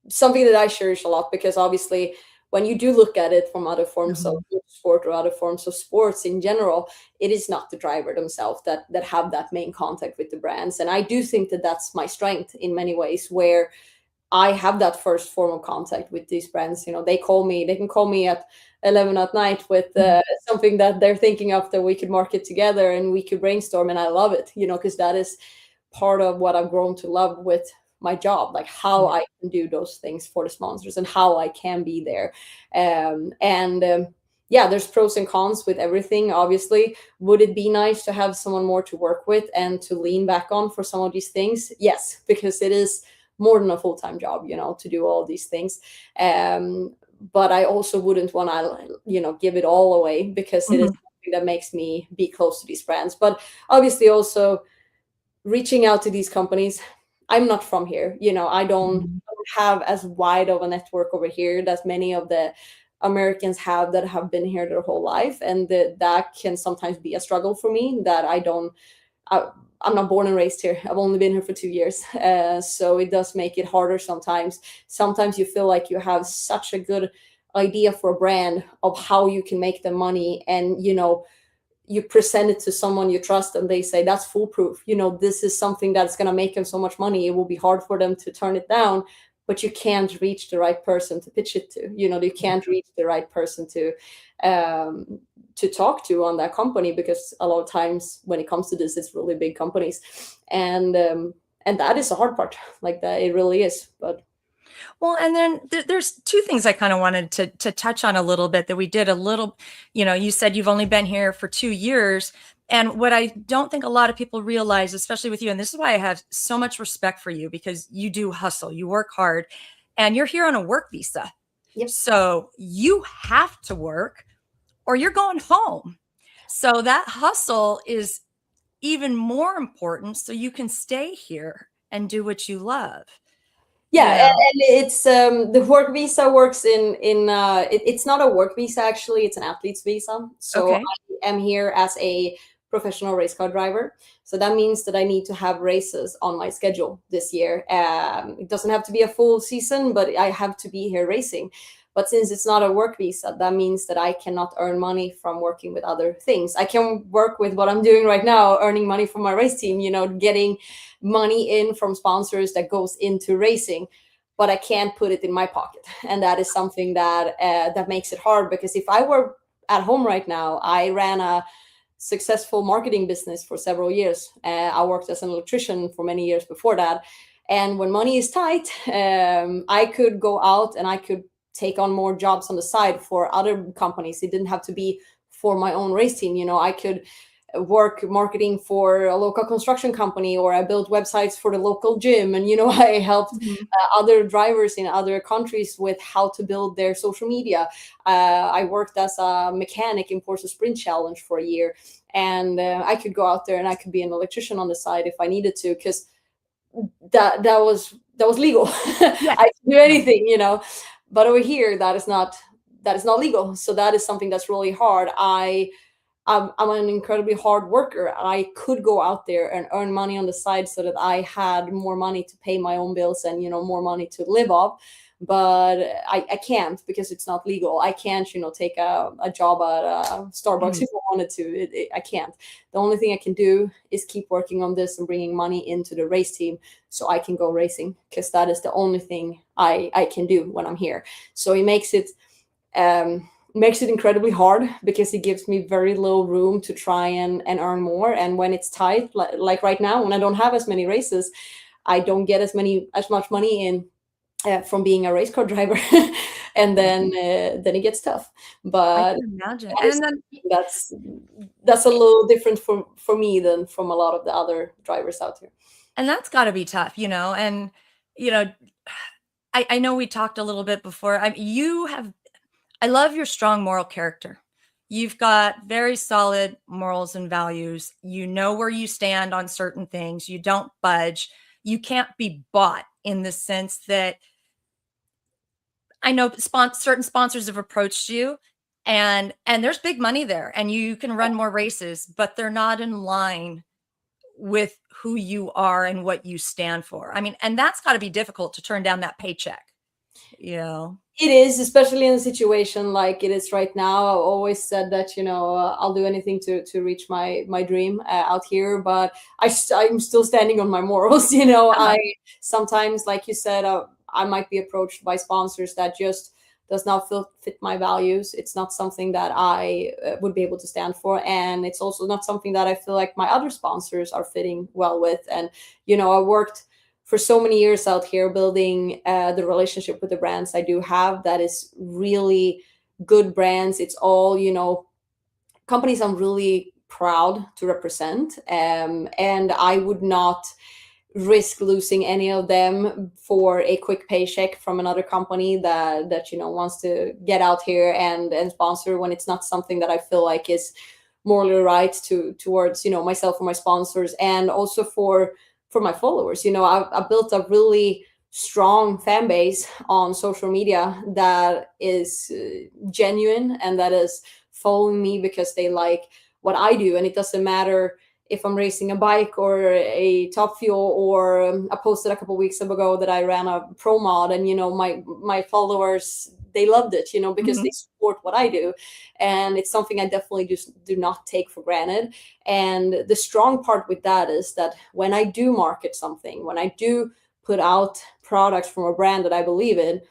something that I cherish a lot, because obviously when you do look at it from other forms of sport or other forms of sports in general, it is not the driver themselves that have that main contact with the brands. And I do think that that's my strength in many ways, where I have that first form of contact with these brands. You know, they can call me at 11 at night with something that they're thinking of that we could market together, and we could brainstorm. And I love it, you know, because that is part of what I've grown to love with my job, like how I can do those things for the sponsors and how I can be there. Yeah, there's pros and cons with everything. Obviously, would it be nice to have someone more to work with and to lean back on for some of these things? Yes, because it is more than a full-time job, you know, to do all these things. But I also wouldn't want to, you know, give it all away, because it is something that makes me be close to these brands. But obviously also reaching out to these companies. I'm not from here, you know, I don't have as wide of a network over here that many of the Americans have that have been here their whole life. And that can sometimes be a struggle for me, that I'm not born and raised here. I've only been here for 2 years. So it does make it harder sometimes. Sometimes you feel like you have such a good idea for a brand of how you can make the money. And, you know, you present it to someone you trust and they say, that's foolproof. You know, this is something that's going to make them so much money. It will be hard for them to turn it down, but you can't reach the right person to pitch it to. You know, you can't reach the right person to talk to on that company, because a lot of times when it comes to this, it's really big companies. And that is the hard part, like that. It really is. But well, and then there's two things I kind of wanted to touch on a little bit that we did a little, you know, you said you've only been here for 2 years. And what I don't think a lot of people realize, especially with you, and this is why I have so much respect for you, because you do hustle, you work hard, and you're here on a work visa. Yep. So you have to work or you're going home. So that hustle is even more important, so you can stay here and do what you love. Yeah, and it's the work visa works it's not a work visa, actually, it's an athlete's visa. So I am here as a professional race car driver. So that means that I need to have races on my schedule this year. It doesn't have to be a full season, but I have to be here racing. But since it's not a work visa, that means that I cannot earn money from working with other things. I can work with what I'm doing right now, earning money from my race team, you know, getting money in from sponsors that goes into racing, but I can't put it in my pocket. And that is something that that makes it hard, because if I were at home right now, I ran a successful marketing business for several years. I worked as an electrician for many years before that. And when money is tight, I could go out and I could take on more jobs on the side for other companies. It didn't have to be for my own race team. I could work marketing for a local construction company, or I built websites for the local gym, and I helped other drivers in other countries with how to build their social media. I worked as a mechanic in Porsche Sprint Challenge for a year, and I could go out there and I could be an electrician on the side if I needed to, because that was legal. I could do anything, but over here that is not legal. So that is something that's really hard. I'm an incredibly hard worker. I could go out there and earn money on the side so that I had more money to pay my own bills and, more money to live off. But I can't, because it's not legal. I can't, take a job at Starbucks if I wanted to. I can't. The only thing I can do is keep working on this and bringing money into the race team so I can go racing, because that is the only thing I can do when I'm here. So it makes it incredibly hard, because it gives me very little room to try and earn more. And when it's tight, like right now, when I don't have as many races, I don't get as much money in from being a race car driver. And then it gets tough. But I can imagine. that's a little different for me than from a lot of the other drivers out here. And that's got to be tough, and I know we talked a little bit before. I love your strong moral character. You've got very solid morals and values. You know where you stand on certain things. You don't budge. You can't be bought, in the sense that I know certain sponsors have approached you, and there's big money there, and you can run more races, but they're not in line with who you are and what you stand for. I mean, and that's got to be difficult, to turn down that paycheck. It is, especially in a situation like it is right now. I've always said that, I'll do anything to reach my dream out here, but I'm still standing on my morals. I sometimes, like you said, I might be approached by sponsors that just does not fit my values. It's not something that I would be able to stand for. And it's also not something that I feel like my other sponsors are fitting well with. And, I worked for so many years out here building the relationship with the brands I do have. That is really good brands. It's all, companies I'm really proud to represent. And I would not risk losing any of them for a quick paycheck from another company that wants to get out here and sponsor, when it's not something that I feel like is morally right towards myself or my sponsors, and also for my followers. I've built a really strong fan base on social media that is genuine, and that is following me because they like what I do. And it doesn't matter if I'm racing a bike or a Top Fuel, or I posted a couple of weeks ago that I ran a pro mod, and my followers, they loved it, because they support what I do. And it's something I definitely just do not take for granted. And the strong part with that is that when I do market something, when I do put out products from a brand that I believe in,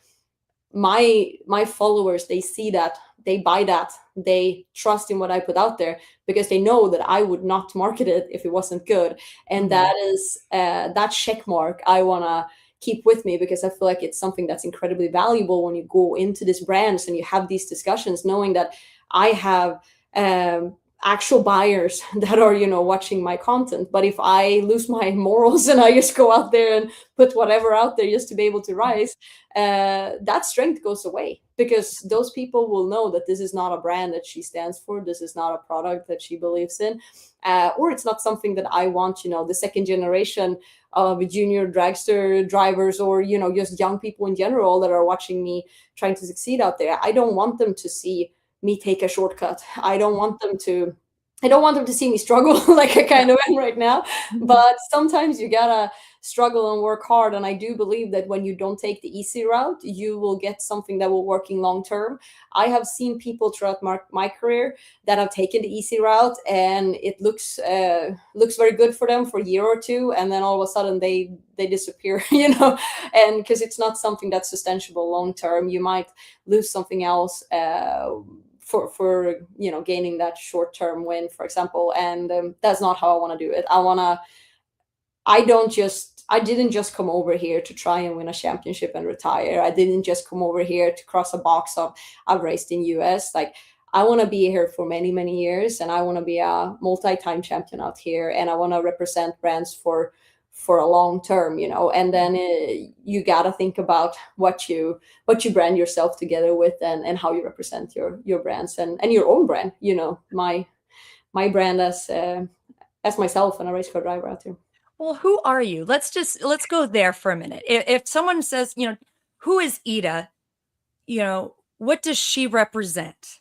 my followers, they see that, they buy that, they trust in what I put out there, because they know that I would not market it if it wasn't good. And that is that check mark I want to keep with me, because I feel like it's something that's incredibly valuable when you go into these brands and you have these discussions, knowing that I have actual buyers that are watching my content. But if I lose my morals and I just go out there and put whatever out there just to be able to rise, that strength goes away, because those people will know that this is not a brand that she stands for, this is not a product that she believes in, or it's not something that I want the second generation of junior dragster drivers, or just young people in general that are watching me trying to succeed out there. I don't want them to see me take a shortcut. I don't want them to see me struggle like I kind of am right now. But sometimes you gotta struggle and work hard. And I do believe that when you don't take the easy route, you will get something that will work in long term. I have seen people throughout my career that have taken the easy route, and it looks very good for them for a year or two, and then all of a sudden they disappear, and because it's not something that's sustainable long term. You might lose something else for gaining that short-term win, for example. And that's not how I want to do it. I didn't just come over here to try and win a championship and retire. I didn't just come over here to cross a box of I've raced in US. Like, I want to be here for many, many years, and I want to be a multi-time champion out here, and I want to represent brands for a long term, and then you got to think about what you brand yourself together with, and how you represent your brands and your own brand, my brand as myself and a race car driver out here. Well, who are you? Let's go there for a minute. If someone says, who is Ida? What does she represent?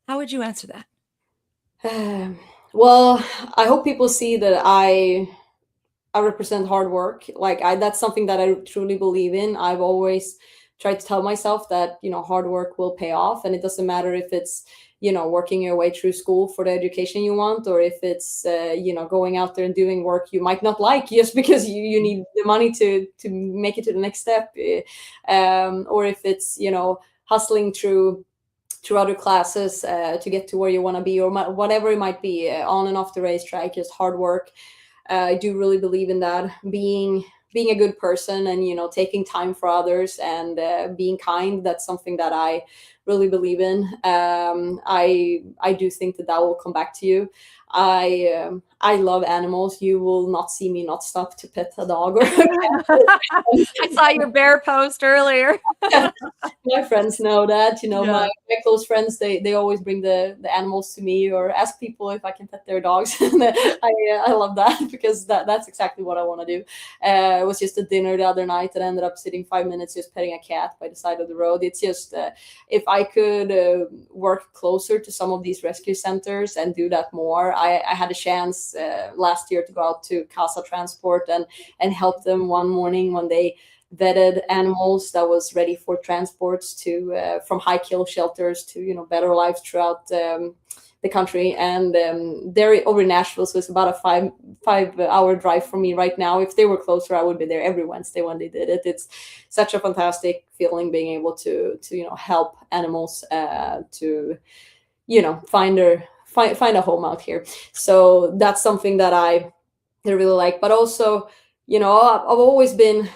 How would you answer that? Well, I hope people see that I represent hard work. Like that's something that I truly believe in. I've always tried to tell myself that, hard work will pay off, and it doesn't matter if it's, working your way through school for the education you want, or if it's, going out there and doing work you might not like just because you need the money to make it to the next step, or if it's, hustling through other classes to get to where you want to be, or whatever it might be, on and off the racetrack, just hard work. I do really believe in that, being a good person, and taking time for others, and being kind. That's something that I really believe in. I do think that will come back to you. I love animals. You will not see me not stop to pet a dog. I saw your bear post earlier. My friends know that, my close friends, they always bring the animals to me, or ask people if I can pet their dogs. I love that, because that's exactly what I want to do. It was just a dinner the other night, and I ended up sitting 5 minutes just petting a cat by the side of the road. It's just, if I could work closer to some of these rescue centers and do that more. I had a chance last year to go out to Casa Transport and help them one morning when they vetted animals that was ready for transports to from high kill shelters to better lives throughout the country. And they're over in Nashville, so it's about a 5-hour drive from me right now. If they were closer, I would be there every Wednesday when they did it. It's such a fantastic feeling being able to help animals to find a home out here. So that's something that I really like. But also, I've always been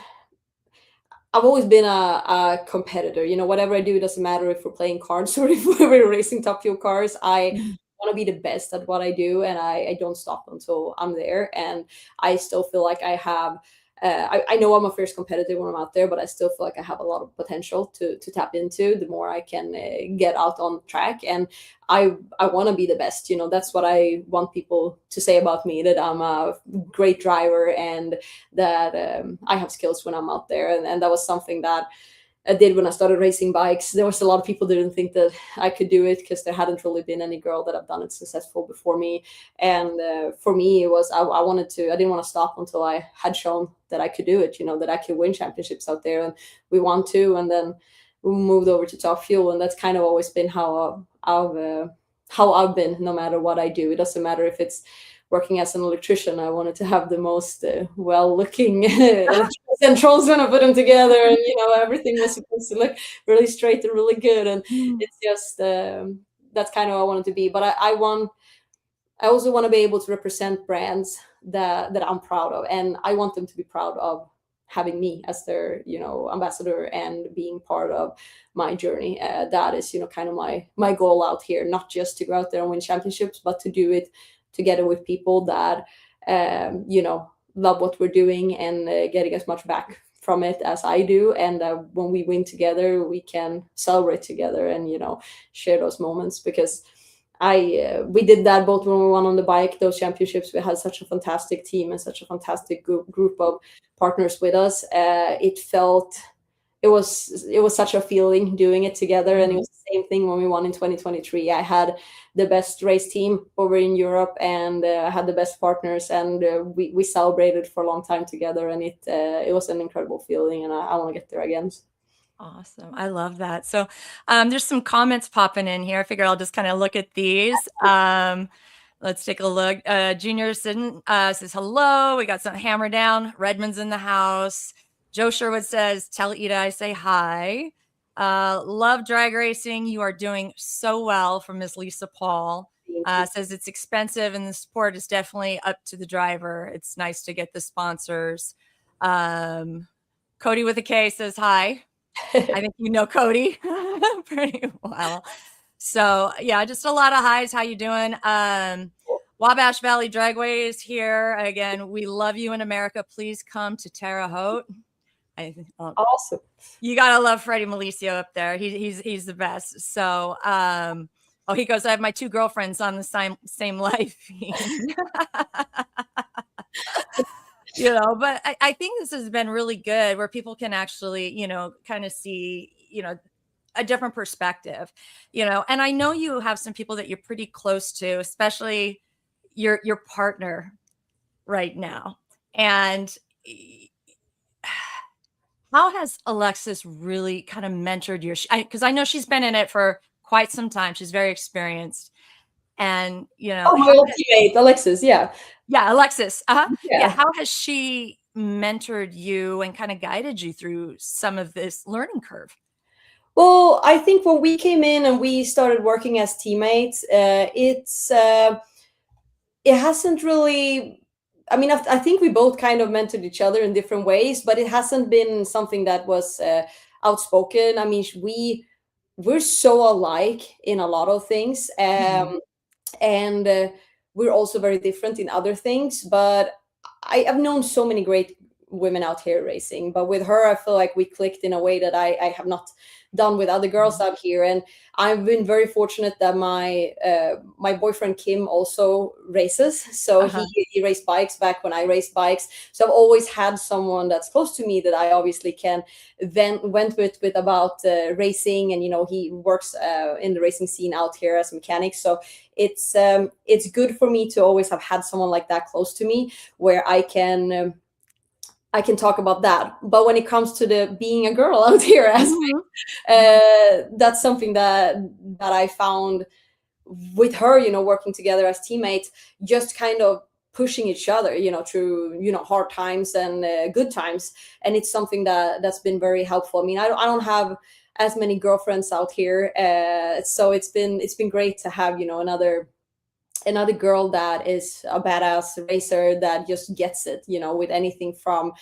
a competitor. Whatever I do, it doesn't matter if we're playing cards or if we're racing top fuel cars. I want to be the best at what I do, and I don't stop until I'm there. And I still feel like I have I know I'm a fierce competitor when I'm out there, but I still feel like I have a lot of potential to tap into the more I can get out on track. And I want to be the best. That's what I want people to say about me, that I'm a great driver and that I have skills when I'm out there. And that was something that I did when I started racing bikes. There was a lot of people that didn't think that I could do it, because there hadn't really been any girl that have done it successful before me. And for me, it was, I didn't want to stop until I had shown that I could do it, that I could win championships out there. And we won 2, and then we moved over to Top Fuel. And that's kind of always been how I've been, no matter what I do. It doesn't matter if it's working as an electrician. I wanted to have the most well-looking controls when I put them together, and everything was supposed to look really straight and really good. And it's just that's kind of what I wanted to be. But I also want to be able to represent brands that I'm proud of, and I want them to be proud of having me as their ambassador and being part of my journey. That is kind of my goal out here, not just to go out there and win championships, but to do it together with people that love what we're doing and getting as much back from it as I do. And when we win together, we can celebrate together and share those moments. Because we did that both when we won on the bike, those championships. We had such a fantastic team and such a fantastic group of partners with us. It was such a feeling doing it together. And it was the same thing when we won in 2023. I had the best race team over in Europe, and I had the best partners, and we celebrated for a long time together. And it was an incredible feeling, and I want to get there again. Awesome. I love that. So there's some comments popping in here. I figure I'll just kind of look at these. Let's take a look. Junior says, hello. We got some hammer down. Redmond's in the house. Joe Sherwood says, tell Ida I say hi. Love drag racing. You are doing so well, from Miss Lisa Paul. Says it's expensive and the sport is definitely up to the driver. It's nice to get the sponsors. Cody with a K says hi. I think Cody pretty well. So yeah, just a lot of highs. How you doing? Wabash Valley Dragway is here again. We love you in America. Please come to Terre Haute. Awesome. You gotta love Freddie Malicio up there. He's the best. So oh, he goes, I have my 2 girlfriends on the same life. You know, but I think this has been really good where people can actually, you know, kind of see, you know, a different perspective, you know. And I know you have some people that you're pretty close to, especially your partner right now. And how has Alexis really kind of mentored your, because I know she's been in it for quite some time. She's very experienced. And, you know, oh, my old teammate, Alexis. Yeah. Yeah, Alexis. Yeah. Yeah. How has she mentored you and kind of guided you through some of this learning curve? Well, I think when we came in and we started working as teammates, it hasn't really. I mean, I think we both kind of mentored each other in different ways, but it hasn't been something that was outspoken. I mean, we're so alike in a lot of things, and we're also very different in other things. But I've known so many great women out here racing, but with her, I feel like we clicked in a way that I have not done with other girls out here. And I've been very fortunate that my boyfriend Kim also races, so he raced bikes back when I raced bikes. So I've always had someone that's close to me that I obviously can went with about racing, and you know, he works in the racing scene out here as a mechanic. So it's good for me to always have had someone like that close to me where I can talk about that. But when it comes to the being a girl out here aspect, that's something that I found with her, you know, working together as teammates, just kind of pushing each other, you know, through, you know, hard times and good times. And it's something that's been very helpful. I mean, I don't have as many girlfriends out here, so it's been great to have, you know, another girl that is a badass racer that just gets it, you know, with anything from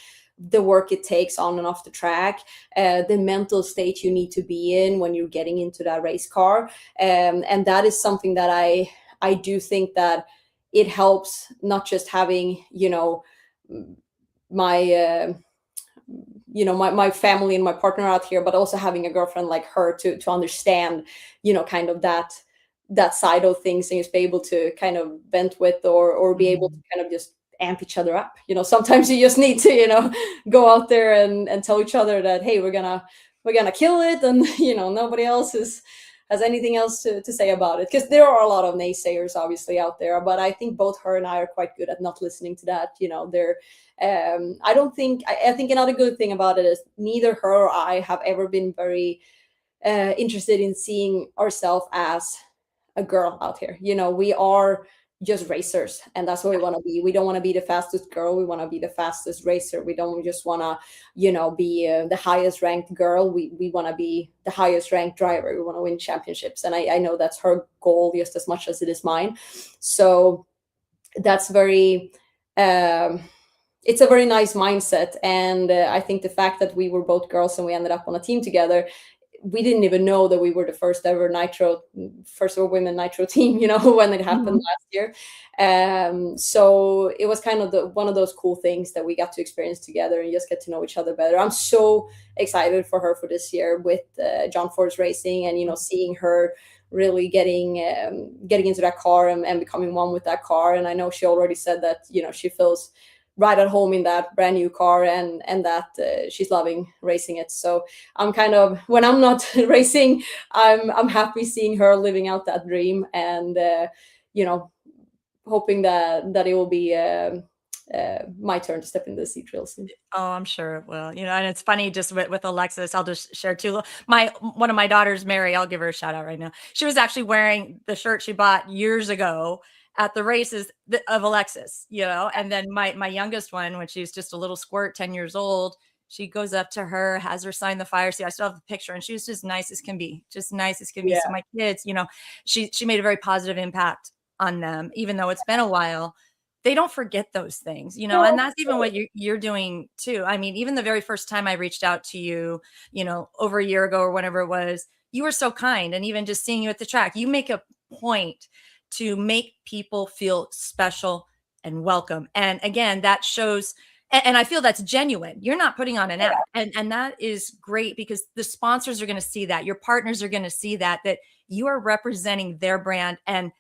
the work it takes on and off the track, the mental state you need to be in when you're getting into that race car. And that is something that I do think that it helps, not just having, you know, my my family and my partner out here, but also having a girlfriend like her to understand, you know, kind of that side of things, and just be able to kind of vent with, or be able to kind of just amp each other up. You know, sometimes you just need to, you know, go out there and tell each other that, hey, we're gonna kill it, and you know, nobody else has anything else to say about it, because there are a lot of naysayers obviously out there. But I think both her and I are quite good at not listening to that. You know, I think another good thing about it is neither her or I have ever been very interested in seeing ourselves as a girl out here. You know, we are just racers, and that's what we want to be. We don't want to be the fastest girl, we want to be the fastest racer. We don't just want to, you know, be the highest ranked girl. We want to be the highest ranked driver. We want to win championships, and I know that's her goal just as much as it is mine. So that's very it's a very nice mindset. And I think the fact that we were both girls and we ended up on a team together, we didn't even know that we were the first ever women Nitro team, you know, when it happened last year. So it was kind of one of those cool things that we got to experience together and just get to know each other better. I'm so excited for her for this year with John Ford's Racing, and, you know, seeing her really getting into that car and becoming one with that car. And I know she already said that, you know, she feels right at home in that brand new car, and that she's loving racing it. So I'm kind of, when I'm not racing, I'm happy seeing her living out that dream, and you know, hoping that it will be my turn to step into the seat real soon. Oh, I'm sure it will. You know, and it's funny just with Alexis, I'll just share too. One of my daughters, Mary, I'll give her a shout out right now. She was actually wearing the shirt she bought years ago at the races of Alexis, you know. And then my youngest one, when she's just a little squirt, 10 years old, she goes up to her, has her sign the fire seat. I still have the picture, and she was just nice as can be, just nice as can be. So my kids, you know, she made a very positive impact on them, even though it's been a while. they don't forget those things, you know, and that's even what you're doing too. I mean, even the very first time I reached out to you, you know, over a year ago or whenever it was, you were so kind. And even just seeing you at the track, you make a point to make people feel special and welcome. And again, that shows, and I feel that's genuine. You're not putting on an act. And that is great because the sponsors are going to see that. Your partners are going to see that you are representing their brand, and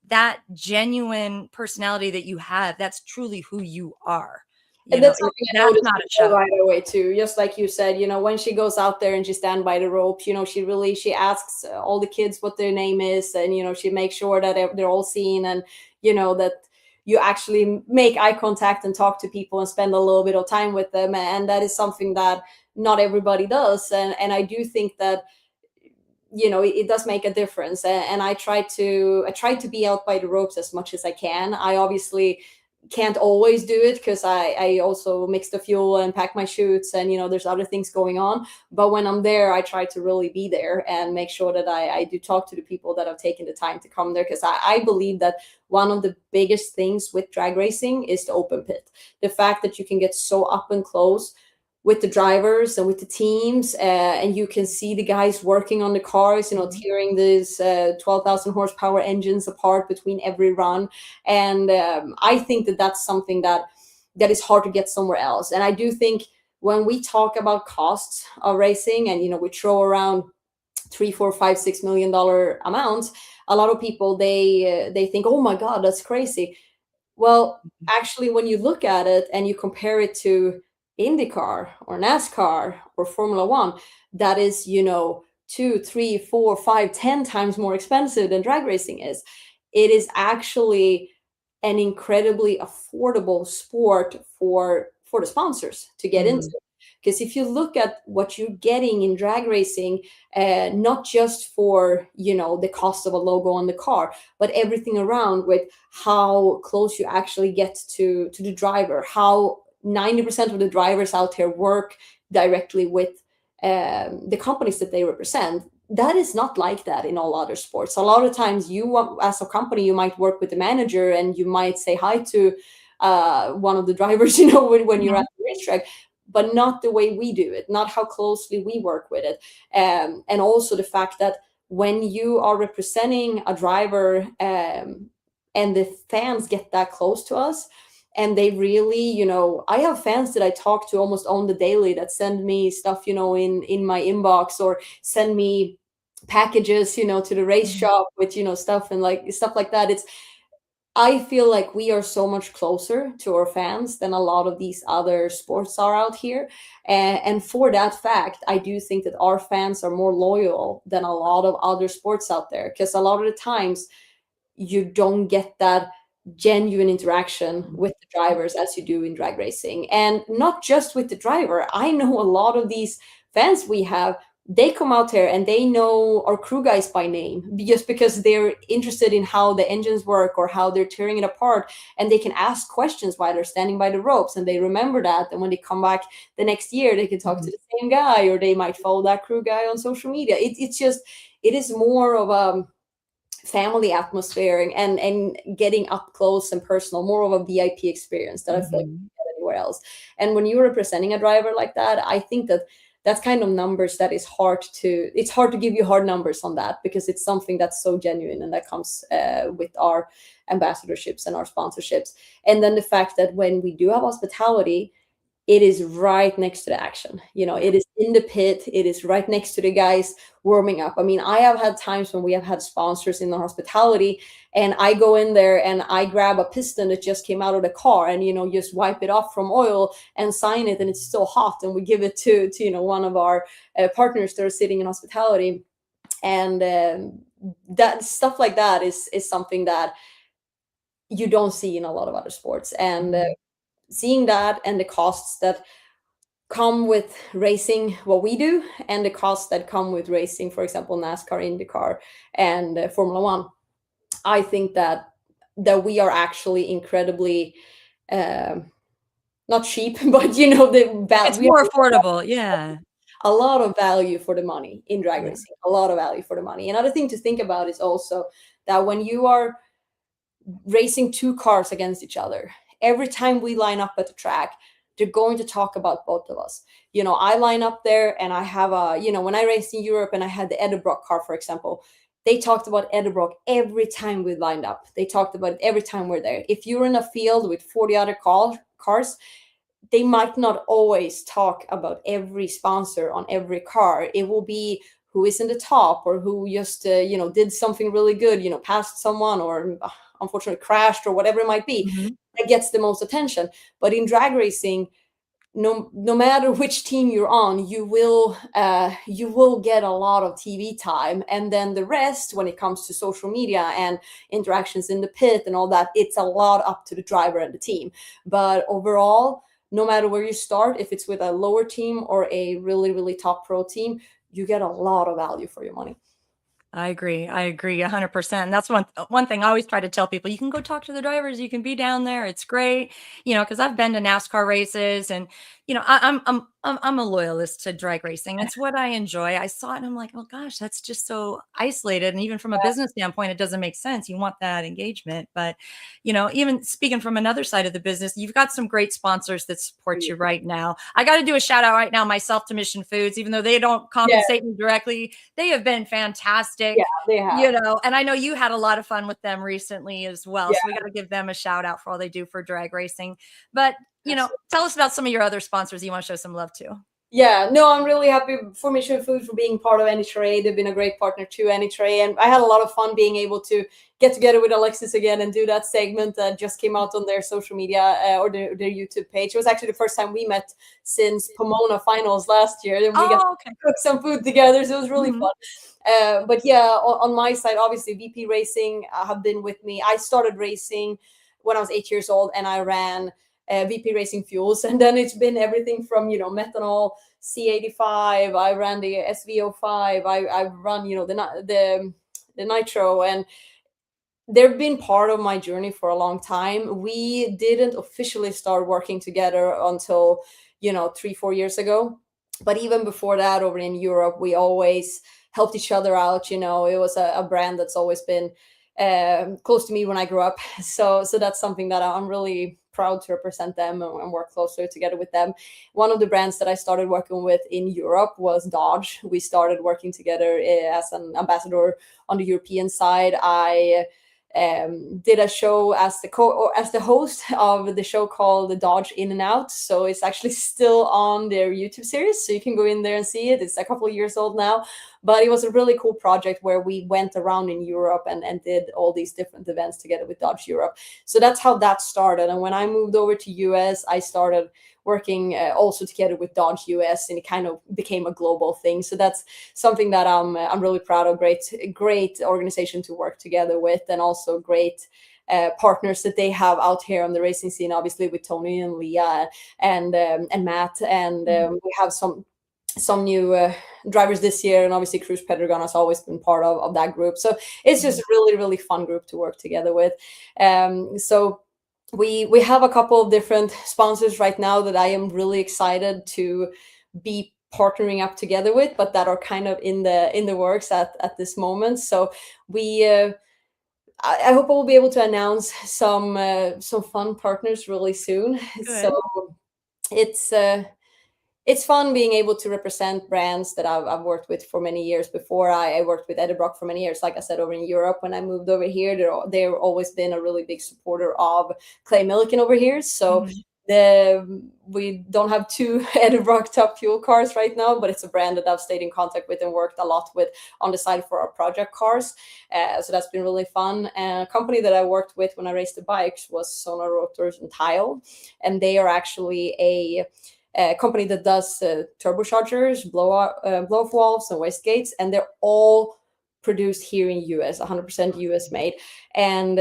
that genuine personality that you have, that's truly who you are. And that's something I noticed not a show. right away too. Just like you said, you know, when she goes out there and she stands by the ropes, you know, she asks all the kids what their name is, and you know, she makes sure that they're all seen, and you know that you actually make eye contact and talk to people and spend a little bit of time with them, and that is something that not everybody does. And I do think that, you know, it does make a difference. And I try to be out by the ropes as much as I can. I obviously can't always do it because I also mix the fuel and pack my chutes, and you know, there's other things going on. But when I'm there, I try to really be there and make sure that I do talk to the people that have taken the time to come there, because I believe that one of the biggest things with drag racing is the open pit. The fact that you can get so up and close with the drivers and with the teams, and you can see the guys working on the cars, you know, tearing these 12,000 horsepower engines apart between every run. And I think that that's something that is hard to get somewhere else. And I do think when we talk about costs of racing, and you know, we throw around $3, $4, $5, $6 million amounts, a lot of people they think, oh my God, that's crazy. Well, actually, when you look at it and you compare it to IndyCar or NASCAR or Formula One, that is, you know, 2, 3, 4, 5, 10 times more expensive than drag racing is. It is actually an incredibly affordable sport for the sponsors to get into. Because if you look at what you're getting in drag racing, not just for, you know, the cost of a logo on the car, but everything around with how close you actually get to the driver, how 90% of the drivers out here work directly with the companies that they represent. That is not like that in all other sports. A lot of times you, as a company, you might work with the manager and you might say hi to one of the drivers, you know, when you're at the racetrack, but not the way we do it, not how closely we work with it. And also the fact that when you are representing a driver and the fans get that close to us, and they really, you know, I have fans that I talk to almost on the daily that send me stuff, you know, in my inbox, or send me packages, you know, to the race shop with, you know, stuff and like stuff like that. I feel like we are so much closer to our fans than a lot of these other sports are out here. And for that fact, I do think that our fans are more loyal than a lot of other sports out there, because a lot of the times you don't get that genuine interaction with the drivers as you do in drag racing. And not just with the driver. I know a lot of these fans we have, they come out here and they know our crew guys by name just because they're interested in how the engines work or how they're tearing it apart, and they can ask questions while they're standing by the ropes, and they remember that. And when they come back the next year, they can talk to the same guy, or they might follow that crew guy on social media. It is more of a family atmosphere and getting up close and personal, more of a VIP experience that I feel like you get anywhere else. And when you're representing a driver like that, I think that that's kind of numbers that it's hard to give you hard numbers on that, because it's something that's so genuine, and that comes with our ambassadorships and our sponsorships. And then the fact that when we do have hospitality, it is right next to the action. You know, it is in the pit. It is right next to the guys warming up. I mean, I have had times when we have had sponsors in the hospitality, and I go in there and I grab a piston that just came out of the car and, you know, just wipe it off from oil and sign it, and it's still hot. And we give it to you know, one of our partners that are sitting in hospitality. And that stuff like that is something that you don't see in a lot of other sports. And seeing that, and the costs that come with racing what we do, and the costs that come with racing, for example, NASCAR, IndyCar, and Formula One, I think that we are actually incredibly not cheap, but you know, it's more affordable. Yeah, a lot of value for the money in drag racing, a lot of value for the money. Another thing to think about is also that when you are racing two cars against each other. Every time we line up at the track, they're going to talk about both of us. You know, I line up there and I have a, you know, when I raced in Europe and I had the Edelbrock car, for example, they talked about Edelbrock every time we lined up. They talked about it every time we're there. If you're in a field with 40 other cars, they might not always talk about every sponsor on every car. It will be who is in the top or who just, you know, did something really good, you know, passed someone or unfortunately crashed or whatever it might be, that gets the most attention. But in drag racing, no matter which team you're on, you will get a lot of TV time, and then the rest, when it comes to social media and interactions in the pit and all that, it's a lot up to the driver and the team. But overall, no matter where you start, if it's with a lower team or a really, really top pro team, you get a lot of value for your money. I agree 100%. And that's one thing I always try to tell people. You can go talk to the drivers, you can be down there. It's great. You know, because I've been to NASCAR races, and you know, I'm a loyalist to drag racing. It's what I enjoy. I saw it and I'm like, oh gosh, that's just so isolated. And even from a business standpoint, it doesn't make sense. You want that engagement. But, you know, even speaking from another side of the business, you've got some great sponsors that support you right now. I got to do a shout out right now myself to Mission Foods, even though they don't compensate me directly. They have been fantastic. Yeah, they have. You know, and I know you had a lot of fun with them recently as well. So we got to give them a shout out for all they do for drag racing. But you know, tell us about some of your other sponsors you want to show some love to. Yeah, no, I'm really happy for Mission Food for being part of AnyTray. They've been a great partner to AnyTray, and I had a lot of fun being able to get together with Alexis again and do that segment that just came out on their social media or their YouTube page. It was actually the first time we met since Pomona finals last year, and we got to cook some food together, so it was really fun. But yeah, on my side, obviously VP Racing have been with me. I started racing when I was 8 years old, and I ran VP Racing Fuels, and then it's been everything from, you know, methanol, C85. I ran the SV05. I've run, you know, the Nitro, and they've been part of my journey for a long time. We didn't officially start working together until, you know, 3-4 years ago, but even before that, over in Europe, we always helped each other out. You know, it was a brand that's always been close to me when I grew up. So that's something that I'm really proud to represent them and work closer together with them. One of the brands that I started working with in Europe was Dodge. We started working together as an ambassador on the European side. I did a show as the host of the show called the Dodge In and Out. So it's actually still on their YouTube series, so you can go in there and see it. It's a couple of years old now, but it was a really cool project where we went around in Europe and did all these different events together with Dodge Europe. So that's how that started. And when I moved over to US, I started working also together with Dodge US, and it kind of became a global thing. So that's something that I'm really proud of. Great organization to work together with, and also great partners that they have out here on the racing scene. Obviously with Tony and Leah and Matt, and we have some new drivers this year, and obviously Cruz Pedregon has always been part of that group. So it's just a really, really fun group to work together with. So we have a couple of different sponsors right now that I am really excited to be partnering up together with, but that are kind of in the works at this moment. So I hope I will be able to announce some fun partners really soon. Good. So it's fun being able to represent brands that I've worked with for many years before. I worked with Edelbrock for many years, like I said, over in Europe. When I moved over here, they've always been a really big supporter of Clay Millican over here. So we don't have two Edelbrock Top Fuel cars right now, but it's a brand that I've stayed in contact with and worked a lot with on the side for our project cars. So that's been really fun. And a company that I worked with when I raced the bikes was Sonar Rotors and Tile, and they are actually a company that does turbochargers, blow-off valves, and wastegates, and they're all produced here in US, 100% US made, and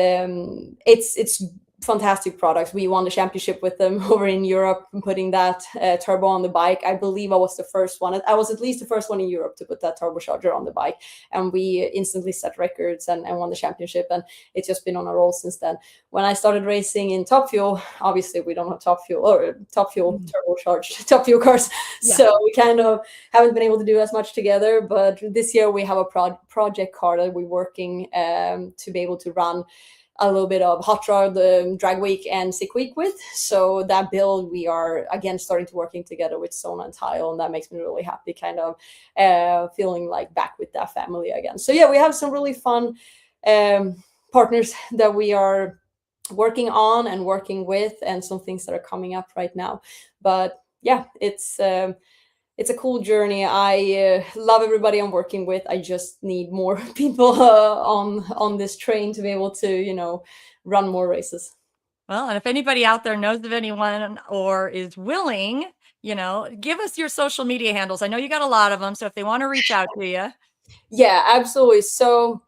it's fantastic products. We won the championship with them over in Europe, putting that turbo on the bike. I believe I was the first one. I was at least the first one in Europe to put that turbocharger on the bike, and we instantly set records and won the championship, and it's just been on a roll since then. When I started racing in Top Fuel, obviously we don't have Top Fuel turbocharged Top Fuel cars, so we kind of haven't been able to do as much together, but this year we have a project car that we're working to be able to run a little bit of hot rod, drag week and sick week with. So that build, we are again starting to working together with Sona and Tile, and that makes me really happy, kind of feeling like back with that family again. So yeah, we have some really fun partners that we are working on and working with, and some things that are coming up right now. But yeah, it's a cool journey. I love everybody I'm working with. I just need more people on this train to be able to, run more races. Well, and if anybody out there knows of anyone or is willing, give us your social media handles. I know you got a lot of them, so if they want to reach out to you. Yeah, absolutely. So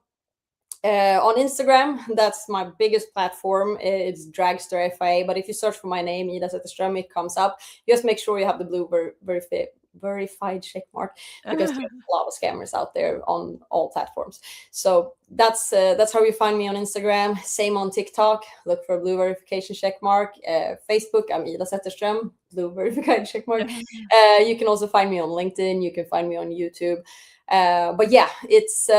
on Instagram, that's my biggest platform. It's Dragster FIA. But if you search for my name, Ida Zetterstrom, it comes up. Just make sure you have the blue verified check mark, because there's a lot of scammers out there on all platforms. So that's how you find me on Instagram. Same on TikTok. Look for blue verification check mark. Facebook, I'm Ida Zetterström, blue verified check mark. You can also find me on LinkedIn. You can find me on YouTube. But yeah, it's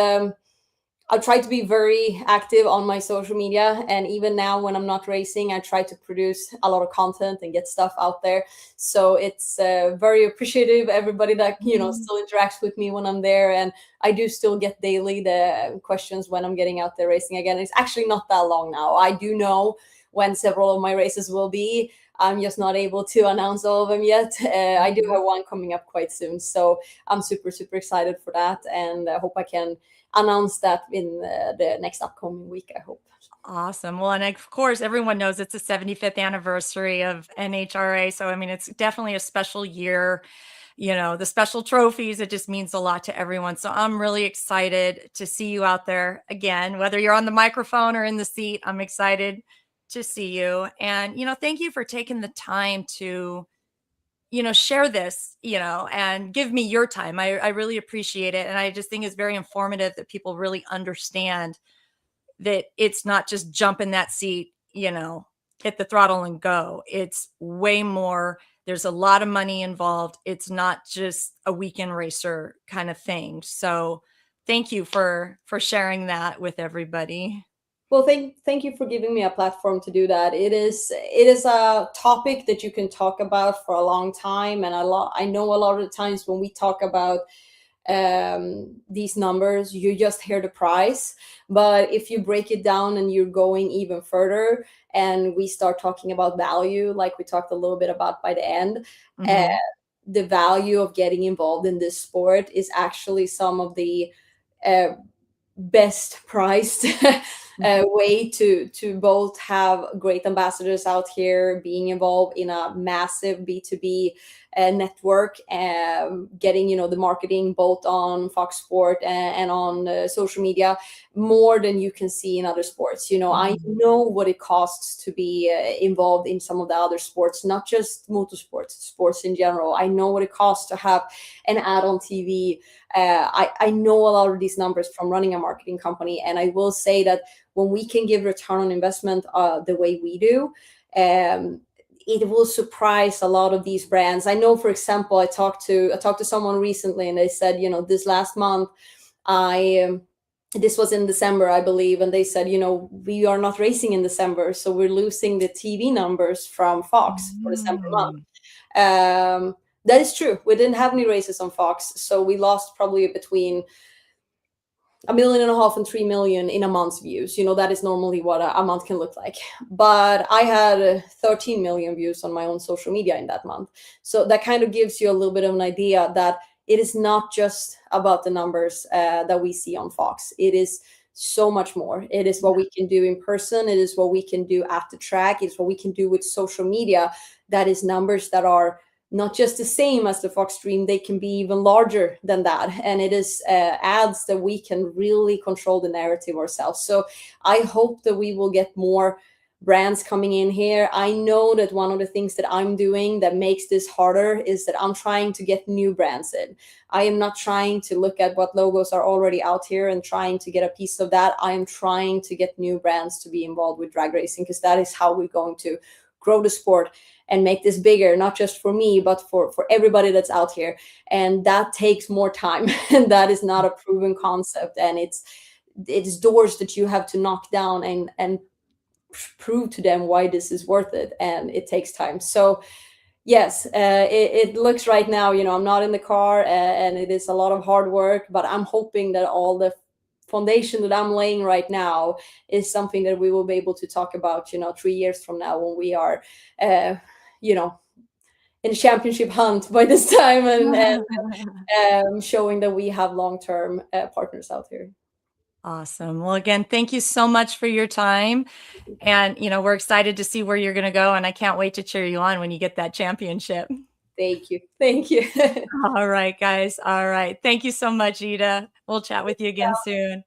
I'll try to be very active on my social media. And even now when I'm not racing, I try to produce a lot of content and get stuff out there. So it's very appreciative, everybody that, still interacts with me when I'm there. And I do still get daily the questions when I'm getting out there racing again. It's actually not that long now. I do know when several of my races will be. I'm just not able to announce all of them yet. I do have one coming up quite soon. So I'm super, super excited for that. And I hope I can announce that in the next upcoming week, I hope. Awesome. Well, and of course, everyone knows it's the 75th anniversary of NHRA. So, I mean, it's definitely a special year. The special trophies, it just means a lot to everyone. So I'm really excited to see you out there again, whether you're on the microphone or in the seat. I'm excited to see you. And, thank you for taking the time to share this, and give me your time. I really appreciate it. And I just think it's very informative that people really understand that it's not just jump in that seat, hit the throttle and go. It's way more. There's a lot of money involved. It's not just a weekend racer kind of thing. So thank you for sharing that with everybody. Well, thank you for giving me a platform to do that. It is a topic that you can talk about for a long time, and I know a lot of the times when we talk about these numbers, you just hear the price. But if you break it down and you're going even further, and we start talking about value, like we talked a little bit about by the end, the value of getting involved in this sport is actually some of the best priced way to both have great ambassadors out here, being involved in a massive B2B network, getting the marketing both on Fox Sport and on social media, more than you can see in other sports. I know what it costs to be involved in some of the other sports, not just motorsports, sports in general. I know what it costs to have an ad on TV. I know a lot of these numbers from running a marketing company, and I will say that when we can give return on investment the way we do, it will surprise a lot of these brands. I know, for example, I talked to someone recently, and they said, this last month, this was in December, I believe, and they said, we are not racing in December, so we're losing the TV numbers from Fox for December month. That is true. We didn't have any races on Fox, so we lost probably between 1.5 million and 3 million in a month's views. That is normally what a month can look like. But I had 13 million views on my own social media in that month. So that kind of gives you a little bit of an idea that it is not just about the numbers that we see on Fox. It is so much more. It is what we can do in person. It is what we can do at the track. It's what we can do with social media. That is numbers that are not just the same as the Fox stream, they can be even larger than that. And it is ads that we can really control the narrative ourselves. So I hope that we will get more brands coming in here. I know that one of the things that I'm doing that makes this harder is that I'm trying to get new brands in. I am not trying to look at what logos are already out here and trying to get a piece of that. I am trying to get new brands to be involved with drag racing, because that is how we're going to grow the sport and make this bigger, not just for me, but for everybody that's out here. And that takes more time. And that is not a proven concept. And it's doors that you have to knock down and prove to them why this is worth it, and it takes time. So yes, it looks right now, I'm not in the car, and it is a lot of hard work, but I'm hoping that all the foundation that I'm laying right now is something that we will be able to talk about, 3 years from now, when we are, in a championship hunt by this time, and showing that we have long-term partners out here. Awesome. Well, again, thank you so much for your time. And, we're excited to see where you're going to go. And I can't wait to cheer you on when you get that championship. Thank you. Thank you. All right, guys. All right. Thank you so much, Ida. We'll chat with you again soon.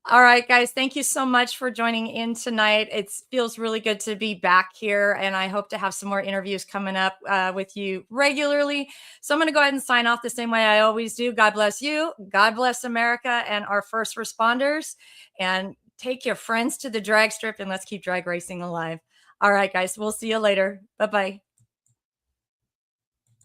All right, guys. Thank you so much for joining in tonight. It feels really good to be back here, and I hope to have some more interviews coming up with you regularly. So I'm going to go ahead and sign off the same way I always do. God bless you. God bless America and our first responders. And take your friends to the drag strip, and let's keep drag racing alive. All right, guys. We'll see you later. Bye-bye.